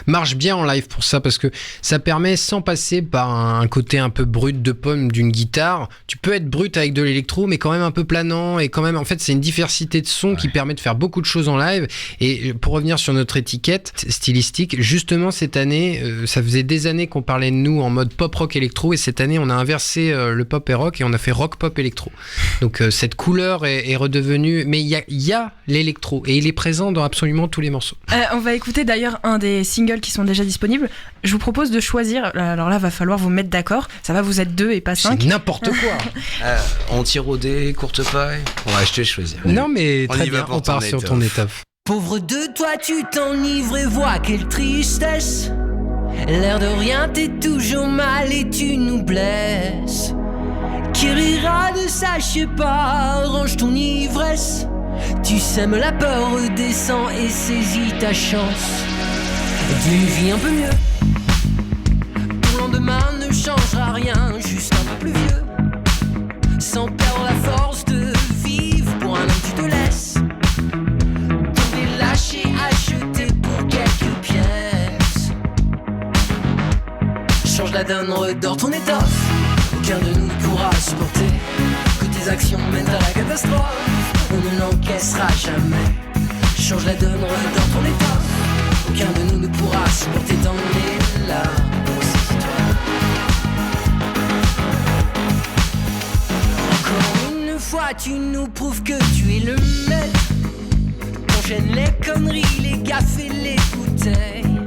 marche bien en live pour ça, parce que ça permet, sans passer par un côté un peu brut de pomme d'une guitare, tu peux être brut avec de l'électro mais quand même un peu planant, et quand même en fait c'est une diversité de sons qui permet de faire beaucoup de choses en live. Et pour revenir sur notre étiquette stylistique, justement cette année, ça faisait des années qu'on parlait de nous en mode pop rock électro, et cette année on a inversé le pop et rock et on a fait rock pop électro. Donc cette couleur est redevenue, mais il y a l'électro et il est présent dans absolument tous les morceaux. On va écouter d'ailleurs un des singles qui sont déjà disponibles. Je vous propose de choisir. Alors là, va falloir vous mettre d'accord. Ça va, vous êtes 2 et pas 5. C'est n'importe quoi. On tire au dé, courte paille. Je te choisir. Non mais très bien, on part sur ton étoffe. Pauvre de toi, tu t'enivres et vois quelle tristesse. L'air de rien, t'es toujours mal et tu nous blesses. Qui rira de ça, je sais pas, range ton ivresse. Tu sèmes la peur, redescends et saisis ta chance. Tu vis un peu mieux. Ton lendemain ne changera rien, juste un peu plus vieux. Sans perdre la force de vivre, pour un homme tu te laisses. T'en es lâché à jeter pour quelques pièces. Change la donne, redors ton étoffe. Aucun de nous ne pourra supporter que tes actions mènent à la catastrophe. On ne l'encaissera jamais. Change la donne, redors ton étoffe. Aucun de nous ne pourra supporter tant les larmes. Encore une fois, tu nous prouves que tu es le maître. T'enchaînes les conneries, les gaffes et les bouteilles.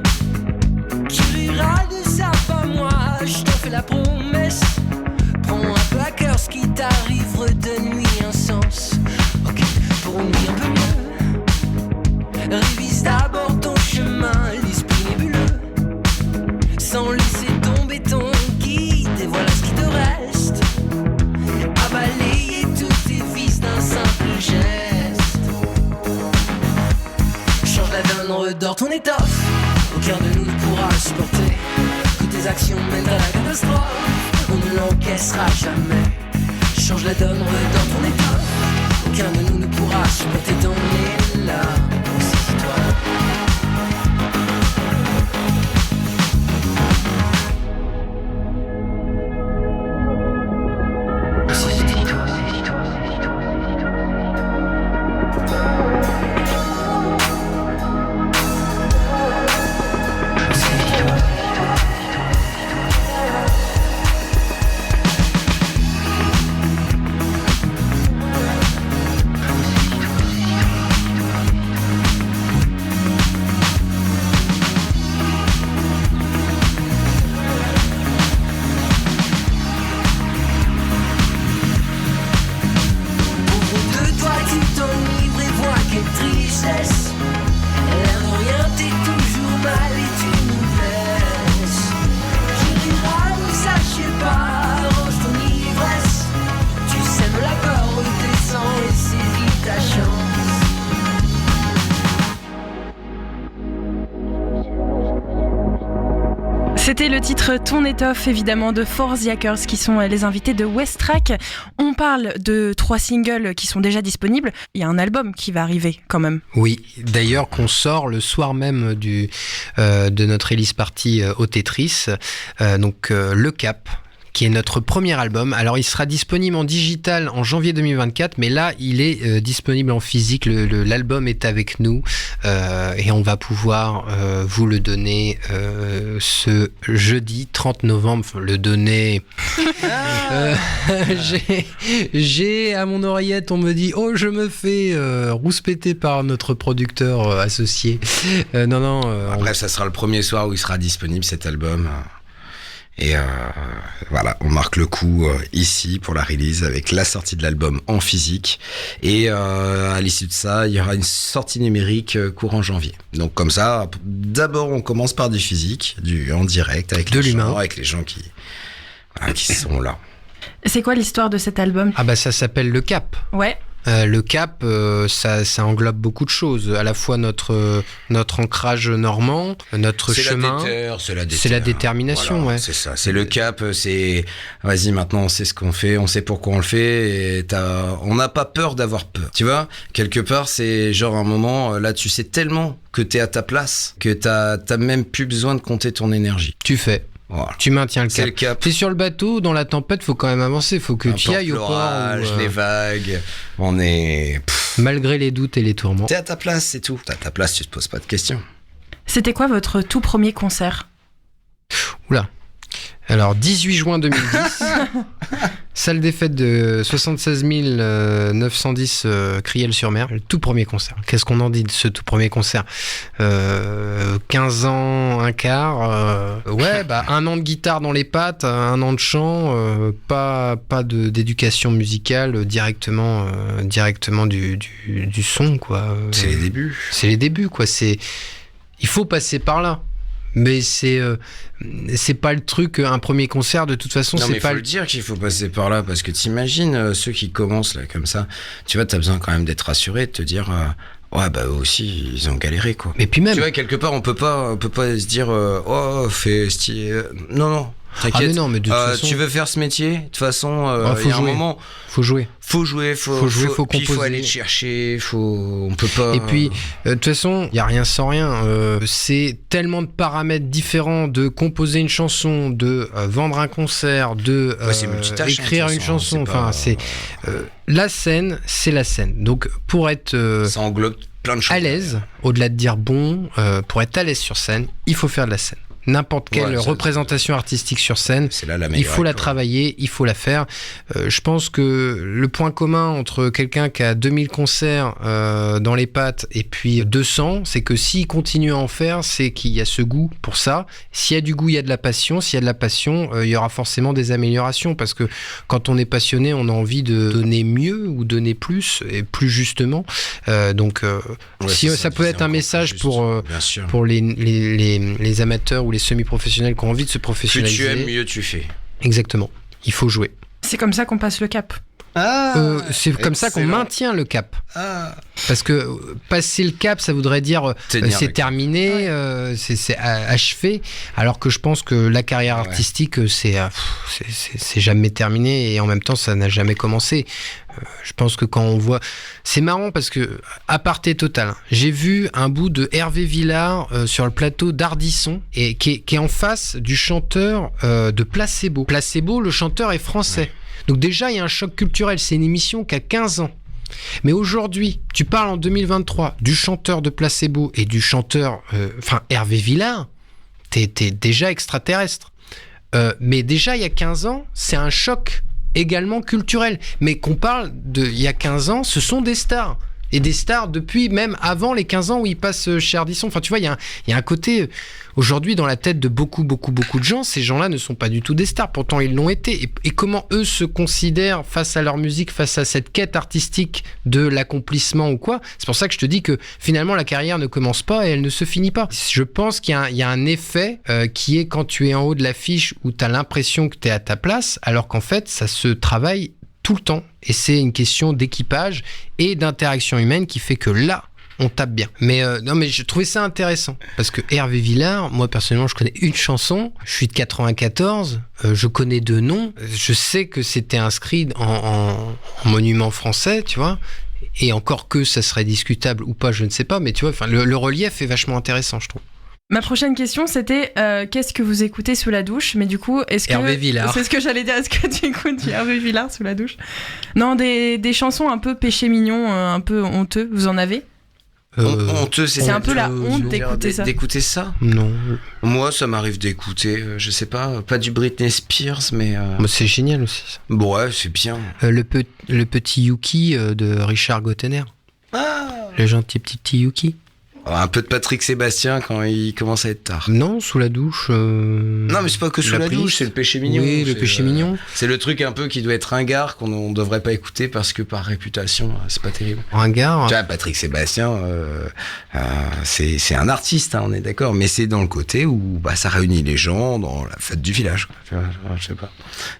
Qui rira de ça, pas moi, je t'en fais la promesse. Prends un peu à cœur ce qui t'arrive, redonne-lui un sens. Ok, pour une vie un peu mieux. Révise d'abord ton chemin, l'esprit nébuleux. Sans laisser tomber ton guide, et voilà ce qui te reste. À balayer tous tes vices d'un simple geste. Change la donne, redors ton étoffe. Aucun de nous ne pourra supporter que tes actions mènent à la catastrophe. On ne l'encaissera jamais. Change la donne, redors ton étoffe. Aucun de nous ne pourra supporter dans les larmes. Saisis-toi. C'était le titre Ton étoffe, évidemment, de Four the Hackers, qui sont les invités de Westrack. On parle de 3 singles qui sont déjà disponibles. Il y a un album qui va arriver quand même. Oui, d'ailleurs qu'on sort le soir même de notre release party au Tetris. Donc Le Cap, qui est notre premier album. Alors il sera disponible en digital en janvier 2024, mais là il est disponible en physique. L'album est avec nous et on va pouvoir vous le donner ce jeudi 30 novembre. Enfin, le donner. J'ai à mon oreillette, on me dit oh je me fais rouspéter par notre producteur associé. Non. Bref, ça sera le premier soir où il sera disponible cet album. Et voilà, on marque le coup ici pour la release avec la sortie de l'album en physique. Et à l'issue de ça, il y aura une sortie numérique courant janvier. Donc comme ça, d'abord on commence par du physique, en direct avec de l'humain, avec les gens qui sont là. C'est quoi l'histoire de cet album ? Ah bah ça s'appelle Le Cap. Ouais. Le cap, ça englobe beaucoup de choses. À la fois notre ancrage normand, notre chemin. C'est la détermination, voilà, ouais. C'est ça. C'est le cap. C'est vas-y, maintenant on sait ce qu'on fait, on sait pourquoi on le fait. Et on n'a pas peur d'avoir peur. Tu vois, quelque part, c'est genre un moment là, tu sais tellement que t'es à ta place que t'as même plus besoin de compter ton énergie. Tu fais. Voilà. Tu maintiens le cap. T'es sur le bateau, dans la tempête, faut quand même avancer, faut que tu ailles au port. Les vagues, on est... Malgré les doutes et les tourments. T'es à ta place, c'est tout. T'es à ta place, tu te poses pas de questions. C'était quoi votre tout premier concert ? Oula. Alors, 18 juin 2010, salle des fêtes de 76 910 Criel-sur-Mer, le tout premier concert. Qu'est-ce qu'on en dit de ce tout premier concert ? 15 ans, un quart, un an de guitare dans les pattes, un an de chant, pas d'éducation musicale, directement du son, quoi. C'est les débuts. C'est les débuts, quoi. Il faut passer par là. Mais c'est pas le truc, un premier concert, de toute façon, non, c'est mais pas faut le dire qu'il faut passer par là, parce que t'imagines ceux qui commencent là comme ça, tu vois, t'as besoin quand même d'être rassuré, de te dire ouais, bah eux aussi ils ont galéré, quoi. Mais puis même, tu vois, quelque part on peut pas se dire oh fais stylé. Non, t'inquiète. Ah mais non, mais de toute façon, tu veux faire ce métier, de toute façon il y a un moment faut jouer, faut composer, puis il faut aller te chercher, on peut pas. Et puis de toute façon, il y a rien sans rien, c'est tellement de paramètres différents, de composer une chanson, de vendre un concert, de écrire une chanson, enfin c'est la scène, c'est la scène. Donc pour être ça englobe plein de choses à l'aise, au-delà de dire bon, pour être à l'aise sur scène, il faut faire de la scène. N'importe quelle représentation artistique sur scène, c'est là il faut la travailler, il faut la faire. Je pense que le point commun entre quelqu'un qui a 2000 concerts dans les pattes et puis 200, c'est que s'il continue à en faire, c'est qu'il y a ce goût pour ça. S'il y a du goût, il y a de la passion. S'il y a de la passion, il y aura forcément des améliorations, parce que quand on est passionné, on a envie de donner mieux ou donner plus et plus justement. Donc si ça peut être un message pour les amateurs ou les semi-professionnels qui ont envie de se professionnaliser. Plus tu aimes, mieux tu fais. Exactement. Il faut jouer. C'est comme ça qu'on passe le cap. C'est comme ça qu'on maintient le cap. Parce que passer le cap, ça voudrait dire c'est terminé, c'est achevé. Alors que je pense que la carrière artistique, c'est jamais terminé, et en même temps, ça n'a jamais commencé. Je pense que quand on voit... C'est marrant parce que, aparté total, j'ai vu un bout de Hervé Villard sur le plateau d'Ardisson, et qui est en face du chanteur de Placebo. Placebo, le chanteur est français. Ouais. Donc déjà, il y a un choc culturel. C'est une émission qui a 15 ans. Mais aujourd'hui, tu parles en 2023 du chanteur de Placebo et du chanteur... Hervé Villard, t'es déjà extraterrestre. Mais déjà, il y a 15 ans, c'est un choc également culturel. Mais qu'on parle il y a 15 ans, ce sont des stars. Et des stars depuis même avant les 15 ans où ils passent chez Ardisson. Enfin, tu vois, il y a un côté... Aujourd'hui, dans la tête de beaucoup de gens, ces gens-là ne sont pas du tout des stars. Pourtant, ils l'ont été. Et comment eux se considèrent face à leur musique, face à cette quête artistique de l'accomplissement ou quoi. C'est pour ça que je te dis que finalement, la carrière ne commence pas et elle ne se finit pas. Je pense qu'il y a un effet qui est quand tu es en haut de l'affiche où tu as l'impression que tu es à ta place, alors qu'en fait, ça se travaille tout le temps. Et c'est une question d'équipage et d'interaction humaine qui fait que là, on tape bien. Mais non, mais je trouvais ça intéressant parce que Hervé Villard, moi personnellement, je connais une chanson. Je suis de 94, je connais 2 noms. Je sais que c'était inscrit en monument français, tu vois. Et encore que ça serait discutable ou pas, je ne sais pas. Mais tu vois, enfin, le relief est vachement intéressant, je trouve. Ma prochaine question, c'était qu'est-ce que vous écoutez sous la douche? Mais du coup, est-ce que... Hervé Villard. C'est ce que j'allais dire, est-ce que tu écoutes du Hervé Villard sous la douche? Non, des chansons un peu péché mignon, un peu honteux, vous en avez? Honteux, c'est un peu la honte d'écouter ça. Non. Moi, ça m'arrive d'écouter, je sais pas du Britney Spears, mais... C'est génial aussi. Bon, ouais, c'est bien. Le petit Yuki de Richard Gottener. Le gentil petit Yuki. Un peu de Patrick Sébastien quand il commence à être tard. Non, sous la douche. Non, mais c'est pas que sous la douche, c'est le péché mignon. Oui, le péché mignon. C'est le truc un peu qui doit être ringard, qu'on ne devrait pas écouter parce que par réputation, c'est pas terrible. Ringard. Tu vois, Patrick Sébastien, c'est un artiste, hein, on est d'accord, mais c'est dans le côté où ça réunit les gens dans la fête du village. Tu vois, je sais pas.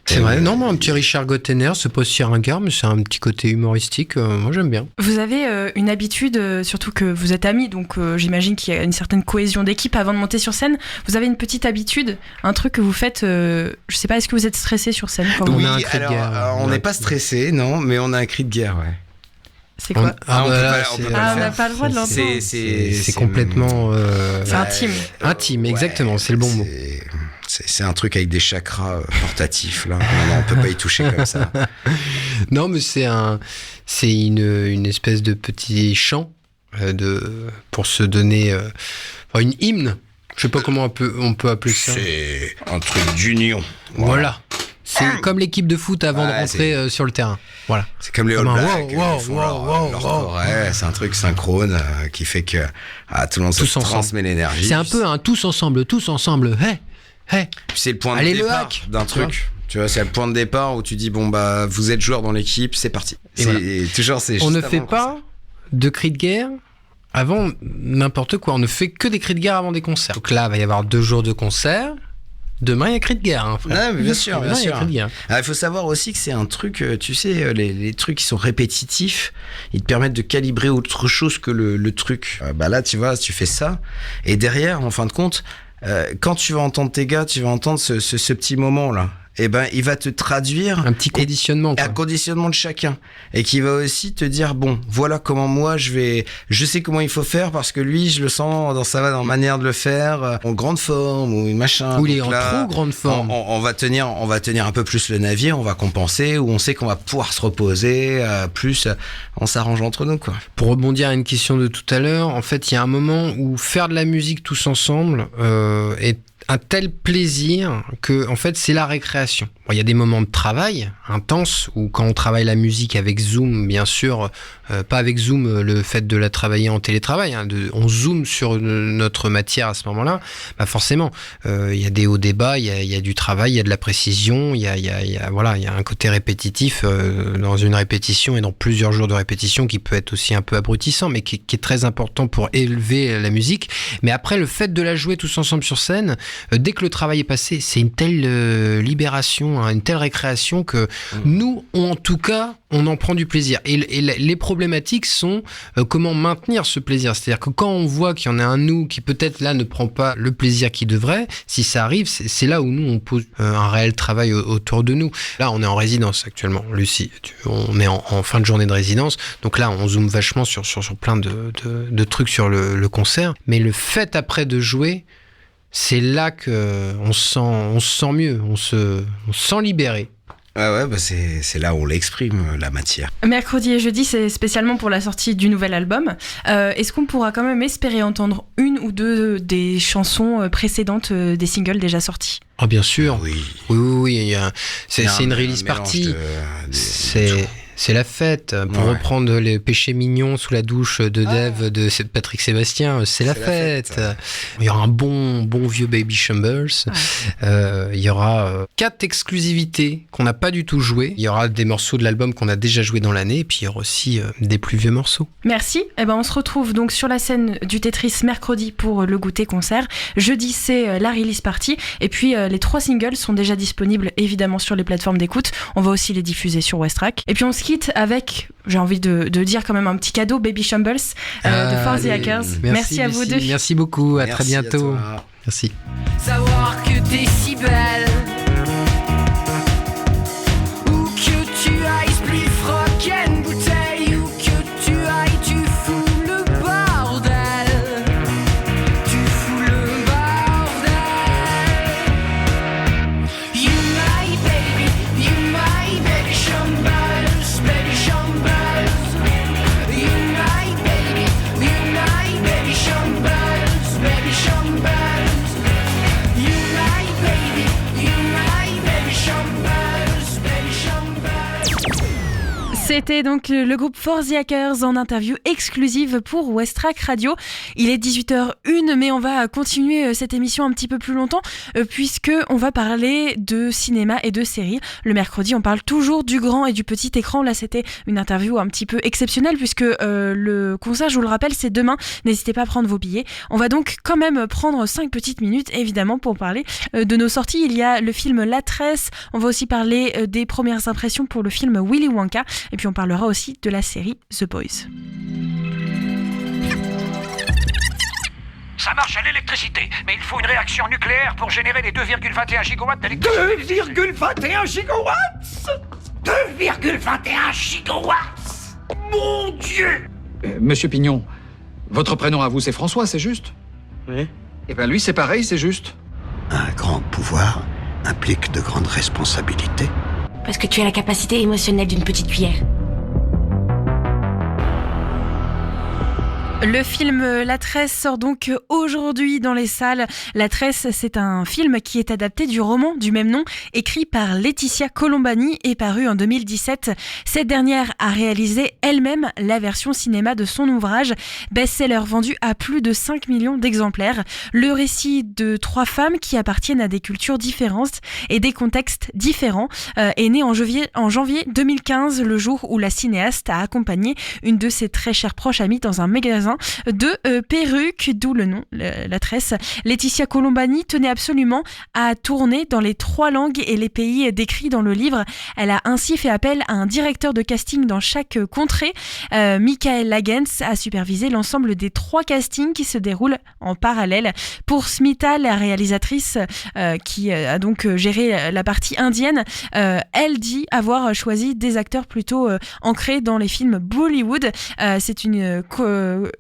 C'est vrai, non, moi, un petit Richard Gottener, c'est pas si ringard, mais c'est un petit côté humoristique. Moi, j'aime bien. Vous avez une habitude, surtout que vous êtes amis, donc j'imagine qu'il y a une certaine cohésion d'équipe avant de monter sur scène. Vous avez une petite habitude, un truc que vous faites, je sais pas, est-ce que vous êtes stressé sur scène quand Oui, on n'est pas stressé, non, mais on a un cri de guerre, ouais. C'est quoi? On n'a pas le droit de l'entendre. C'est complètement... c'est intime. Intime, exactement, c'est le bon mot. C'est un truc avec des chakras portatifs, là. Non, on peut pas y toucher comme ça. Non, mais c'est une espèce de petit chant pour se donner une hymne. Je sais pas comment on peut appeler ça. C'est un truc d'union. Voilà. C'est comme l'équipe de foot avant de rentrer sur le terrain. Voilà. C'est comme les All Blacks. C'est un truc synchrone qui fait que tout le monde se transmet l'énergie. C'est un peu un tous ensemble. Hey. C'est le point de départ d'un truc. Tu vois, c'est le point de départ où tu dis vous êtes joueur dans l'équipe, c'est parti. On ne fait pas de cri de guerre avant n'importe quoi. On ne fait que des cris de guerre avant des concerts. Donc là, il va y avoir 2 jours de concert. Demain, il y a cri de guerre. Hein, frère. Ouais, bien sûr. Il faut savoir aussi que c'est un truc, tu sais, les trucs qui sont répétitifs, ils te permettent de calibrer autre chose que le truc. Là, tu vois, tu fais ça. Et derrière, en fin de compte, quand tu vas entendre tes gars, tu vas entendre ce petit moment-là. Et il va te traduire un petit conditionnement, un conditionnement de chacun, et qui va aussi te dire bon, voilà comment moi je sais comment il faut faire parce que lui je le sens dans la manière de le faire, en grande forme ou machin. Ou il est en trop grande forme. On va tenir un peu plus le navire, on va compenser, ou on sait qu'on va pouvoir se reposer plus, on s'arrange entre nous quoi. Pour rebondir à une question de tout à l'heure, en fait il y a un moment où faire de la musique tous ensemble est un tel plaisir que en fait c'est la récréation. Bon, il y a des moments de travail intenses où quand on travaille la musique avec Zoom, bien sûr, pas avec Zoom le fait de la travailler en télétravail, on zoome sur notre matière à ce moment-là, forcément il y a des hauts débats, il y a du travail, il y a de la précision, il y a un côté répétitif dans une répétition et dans plusieurs jours de répétition qui peut être aussi un peu abrutissant, mais qui est très important pour élever la musique. Mais après, le fait de la jouer tous ensemble sur scène, dès que le travail est passé, c'est une telle libération, une telle récréation que nous, en tout cas, on en prend du plaisir. Et les problématiques sont comment maintenir ce plaisir. C'est-à-dire que quand on voit qu'il y en a un nous qui peut-être là ne prend pas le plaisir qu'il devrait, si ça arrive, c'est là où nous, on pose un réel travail autour de nous. Là, on est en résidence actuellement, Lucie. On est en fin de journée de résidence. Donc là, on zoome vachement sur plein de trucs sur le concert. Mais le fait après de jouer, c'est là qu'on se sent mieux, on se sent libéré. C'est là où on l'exprime, la matière. Mercredi et jeudi, c'est spécialement pour la sortie du nouvel album. Est-ce qu'on pourra quand même espérer entendre une ou deux des chansons précédentes des singles déjà sortis ? Ah, bien sûr. Oui. C'est une release party. C'est la fête. Pour reprendre les péchés mignons sous la douche de Dave de Patrick Sébastien, c'est la fête. Il y aura un bon vieux Baby Shambles. Il y aura 4 exclusivités qu'on n'a pas du tout jouées. Il y aura des morceaux de l'album qu'on a déjà joués dans l'année. Et puis il y aura aussi des plus vieux morceaux. Merci. On se retrouve donc sur la scène du Tetris mercredi pour le goûter concert. Jeudi, c'est la release party. Et puis les 3 singles sont déjà disponibles évidemment sur les plateformes d'écoute. On va aussi les diffuser sur Westrack. Et puis on se quitte avec, j'ai envie de dire quand même un petit cadeau, Baby Shambles de For the Hackers. Merci à vous deux. Merci beaucoup, à très bientôt. Merci. Savoir que t'es si belle, ou que tu ailles spliff rock and bouteille, ou que tu ailles, tu fous le bordel. Tu fous le bordel. You my baby Shambles, baby Shambles. You my baby Shambles, baby Shambles. C'était donc le groupe For the Hackers en interview exclusive pour Westrack Radio. Il est 18h01, mais on va continuer cette émission un petit peu plus longtemps puisque on va parler de cinéma et de séries. Le mercredi, on parle toujours du grand et du petit écran. Là, c'était une interview un petit peu exceptionnelle puisque le concert, je vous le rappelle, c'est demain. N'hésitez pas à prendre vos billets. On va donc quand même prendre 5 petites minutes, évidemment, pour parler de nos sorties. Il y a le film La Tresse. On va aussi parler des premières impressions pour le film Willy Wonka. Et puis on parlera aussi de la série The Boys. Ça marche à l'électricité, mais il faut une réaction nucléaire pour générer les 2,21 gigawatts d'électricité. 2,21 gigawatts 2,21 gigawatts Mon Dieu Monsieur Pignon, votre prénom à vous c'est François, c'est juste ? Oui. Eh bien lui c'est pareil, c'est juste. Un grand pouvoir implique de grandes responsabilités. Parce que tu as la capacité émotionnelle d'une petite cuillère. Le film La Tresse sort donc aujourd'hui dans les salles. La Tresse, c'est un film qui est adapté du roman du même nom, écrit par Laetitia Colombani et paru en 2017. Cette dernière a réalisé elle-même la version cinéma de son ouvrage, best-seller vendu à plus de 5 millions d'exemplaires. Le récit de 3 femmes qui appartiennent à des cultures différentes et des contextes différents est né en janvier 2015, le jour où la cinéaste a accompagné une de ses très chères proches amies dans un magasin terrain de perruques, d'où le nom, la tresse. Laetitia Colombani tenait absolument à tourner dans les 3 langues et les pays décrits dans le livre. Elle a ainsi fait appel à un directeur de casting dans chaque contrée. Michael Lagens a supervisé l'ensemble des 3 castings qui se déroulent en parallèle. Pour Smita, la réalisatrice qui a donc géré la partie indienne, elle dit avoir choisi des acteurs plutôt ancrés dans les films Bollywood. C'est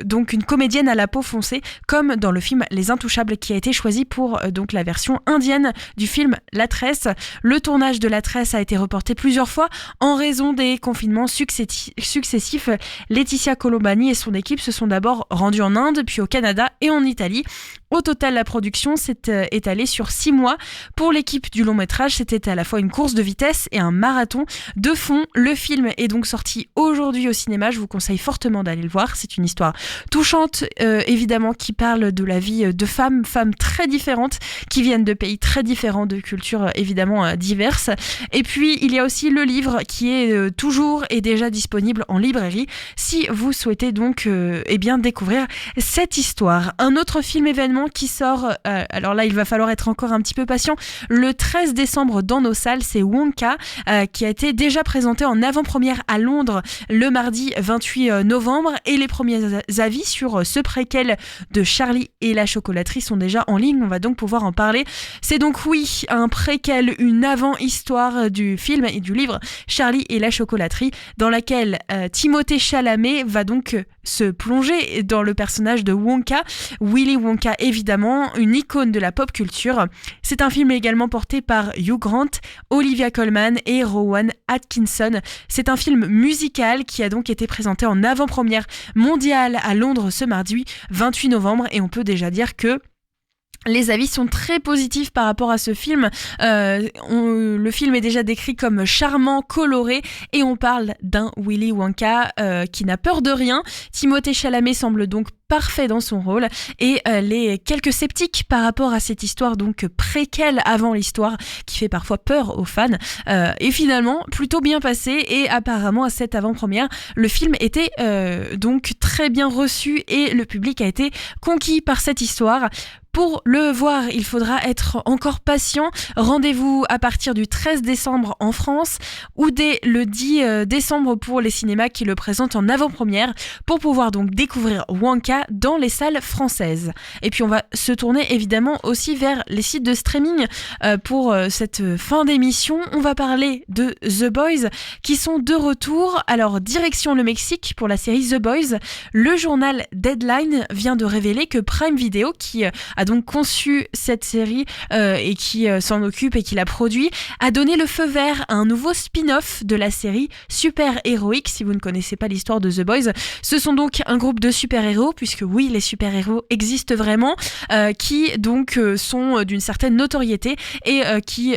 donc une comédienne à la peau foncée, comme dans le film Les Intouchables, qui a été choisi pour donc la version indienne du film La Tresse. Le tournage de La Tresse a été reporté plusieurs fois en raison des confinements successifs. Laetitia Colombani et son équipe se sont d'abord rendus en Inde, puis au Canada et en Italie. Au total, la production s'est étalée sur 6 mois. Pour l'équipe du long métrage, c'était à la fois une course de vitesse et un marathon de fond. Le film est donc sorti aujourd'hui au cinéma. Je vous conseille fortement d'aller le voir. C'est une histoire touchante, évidemment, qui parle de la vie de femmes très différentes, qui viennent de pays très différents, de cultures évidemment diverses. Et puis, il y a aussi le livre qui est toujours et déjà disponible en librairie, si vous souhaitez donc découvrir cette histoire. Un autre film événement qui sort, alors là il va falloir être encore un petit peu patient, le 13 décembre dans nos salles, c'est Wonka, qui a été déjà présenté en avant-première à Londres le mardi 28 novembre, et les premiers avis sur ce préquel de Charlie et la chocolaterie sont déjà en ligne, on va donc pouvoir en parler. C'est donc oui, un préquel, une avant-histoire du film et du livre Charlie et la chocolaterie, dans laquelle Timothée Chalamet va donc se plonger dans le personnage de Wonka, Willy Wonka évidemment, une icône de la pop culture. C'est un film également porté par Hugh Grant, Olivia Colman et Rowan Atkinson. C'est un film musical qui a donc été présenté en avant-première mondiale à Londres ce mardi 28 novembre, et on peut déjà dire que les avis sont très positifs par rapport à ce film. Le film est déjà décrit comme charmant, coloré, et on parle d'un Willy Wonka qui n'a peur de rien. Timothée Chalamet semble donc parfait dans son rôle, et les quelques sceptiques par rapport à cette histoire donc préquelle avant l'histoire qui fait parfois peur aux fans est finalement plutôt bien passé, et apparemment à cette avant-première le film était donc très bien reçu et le public a été conquis par cette histoire. Pour le voir, il faudra être encore patient. Rendez-vous à partir du 13 décembre en France, ou dès le 10 décembre pour les cinémas qui le présentent en avant-première, pour pouvoir donc découvrir Wonka dans les salles françaises. Et puis on va se tourner évidemment aussi vers les sites de streaming pour cette fin d'émission. On va parler de The Boys qui sont de retour. Alors direction le Mexique pour la série The Boys. Le journal Deadline vient de révéler que Prime Video, qui a donc conçu cette série et qui s'en occupe et qui l'a produit, a donné le feu vert à un nouveau spin-off de la série Super Héroïque. Si vous ne connaissez pas l'histoire de The Boys, ce sont donc un groupe de super-héros, puisque oui, les super-héros existent vraiment, qui donc sont d'une certaine notoriété et qui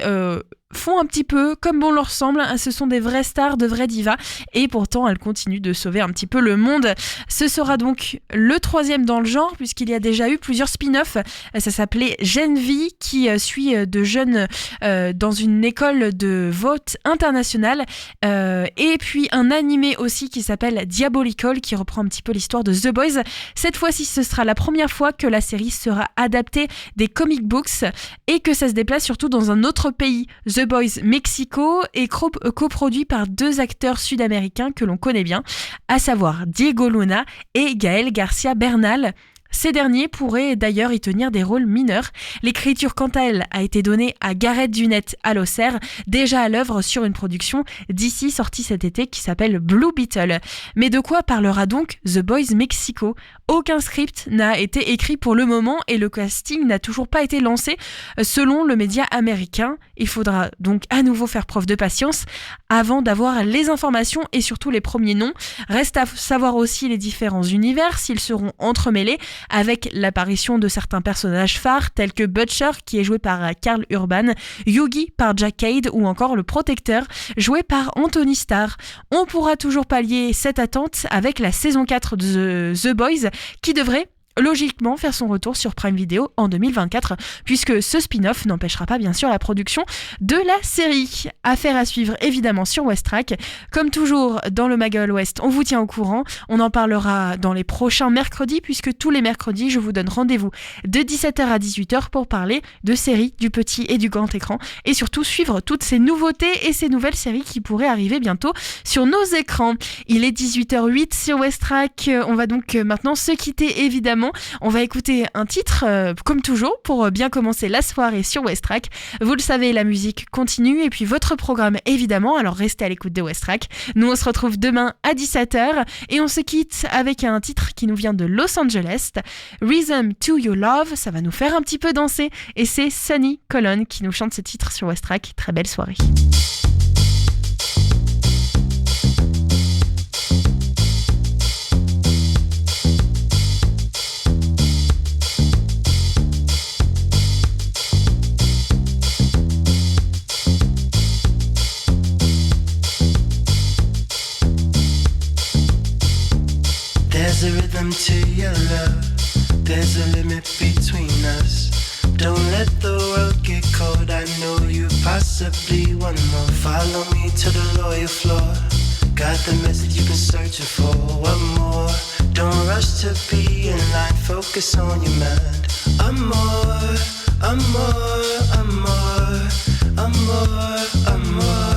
font un petit peu comme bon leur semble. Ce sont des vraies stars, de vraies divas, et pourtant elles continuent de sauver un petit peu le monde. Ce sera donc le 3e dans le genre, puisqu'il y a déjà eu plusieurs spin-offs. Ça s'appelait Gen V, qui suit de jeunes dans une école de vote internationale, et puis un animé aussi qui s'appelle Diabolical, qui reprend un petit peu l'histoire de The Boys. Cette fois-ci, ce sera la première fois que la série sera adaptée des comic books, et que ça se déplace surtout dans un autre pays. The Boys Mexico est coproduit par 2 acteurs sud-américains que l'on connaît bien, à savoir Diego Luna et Gaël Garcia Bernal. Ces derniers pourraient d'ailleurs y tenir des rôles mineurs. L'écriture, quant à elle, a été donnée à Gareth Dunette Allocer, déjà à l'œuvre sur une production d'ici sortie cet été qui s'appelle Blue Beetle. Mais de quoi parlera donc The Boys Mexico ? Aucun script n'a été écrit pour le moment et le casting n'a toujours pas été lancé selon le média américain. Il faudra donc à nouveau faire preuve de patience avant d'avoir les informations et surtout les premiers noms. Reste à savoir aussi les différents univers, s'ils seront entremêlés, avec l'apparition de certains personnages phares tels que Butcher, qui est joué par Karl Urban, Yugi par Jack Cade, ou encore le Protecteur joué par Anthony Starr. On pourra toujours pallier cette attente avec la saison 4 de The Boys qui devrait logiquement faire son retour sur Prime Video en 2024, puisque ce spin-off n'empêchera pas bien sûr la production de la série. Affaire à suivre évidemment sur West Track. Comme toujours dans le Mag All West, on vous tient au courant. On en parlera dans les prochains mercredis, puisque tous les mercredis, je vous donne rendez-vous de 17h à 18h pour parler de séries du petit et du grand écran, et surtout suivre toutes ces nouveautés et ces nouvelles séries qui pourraient arriver bientôt sur nos écrans. Il est 18h08 sur West Track. On va donc maintenant se quitter évidemment. On va écouter un titre comme toujours pour bien commencer la soirée sur West Track. Vous le savez, la musique continue et puis votre programme évidemment, alors restez à l'écoute de West Track. Nous on se retrouve demain à 17h et on se quitte avec un titre qui nous vient de Los Angeles, Rhythm to Your Love. Ça va nous faire un petit peu danser et c'est Sunny Colon qui nous chante ce titre sur West Track. Très belle soirée. There's a rhythm to your love. There's a limit between us. Don't let the world get cold. I know you possibly want more. Follow me to the lower floor. Got the message you've been searching for. What more? Don't rush to be in line. Focus on your mind. Amor, amor, amor, amor, amor,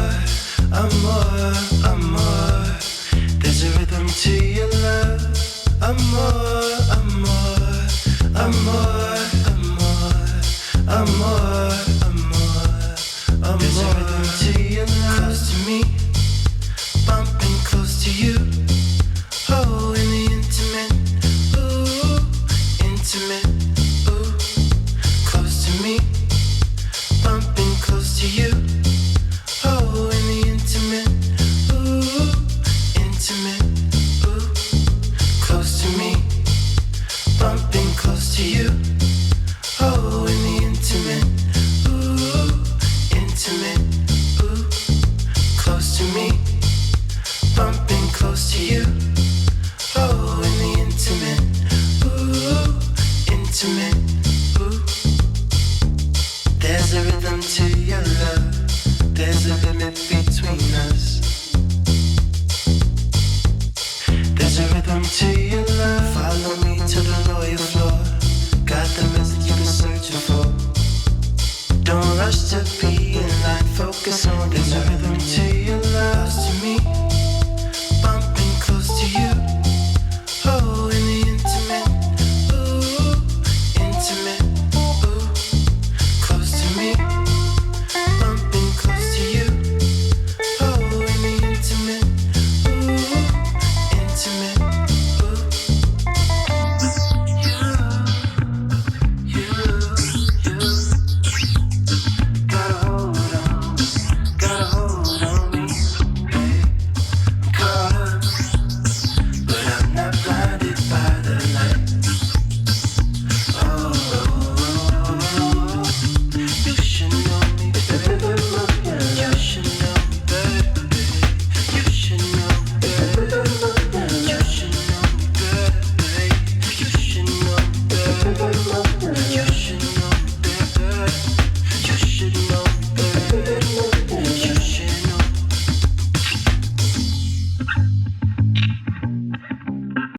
amor, amor.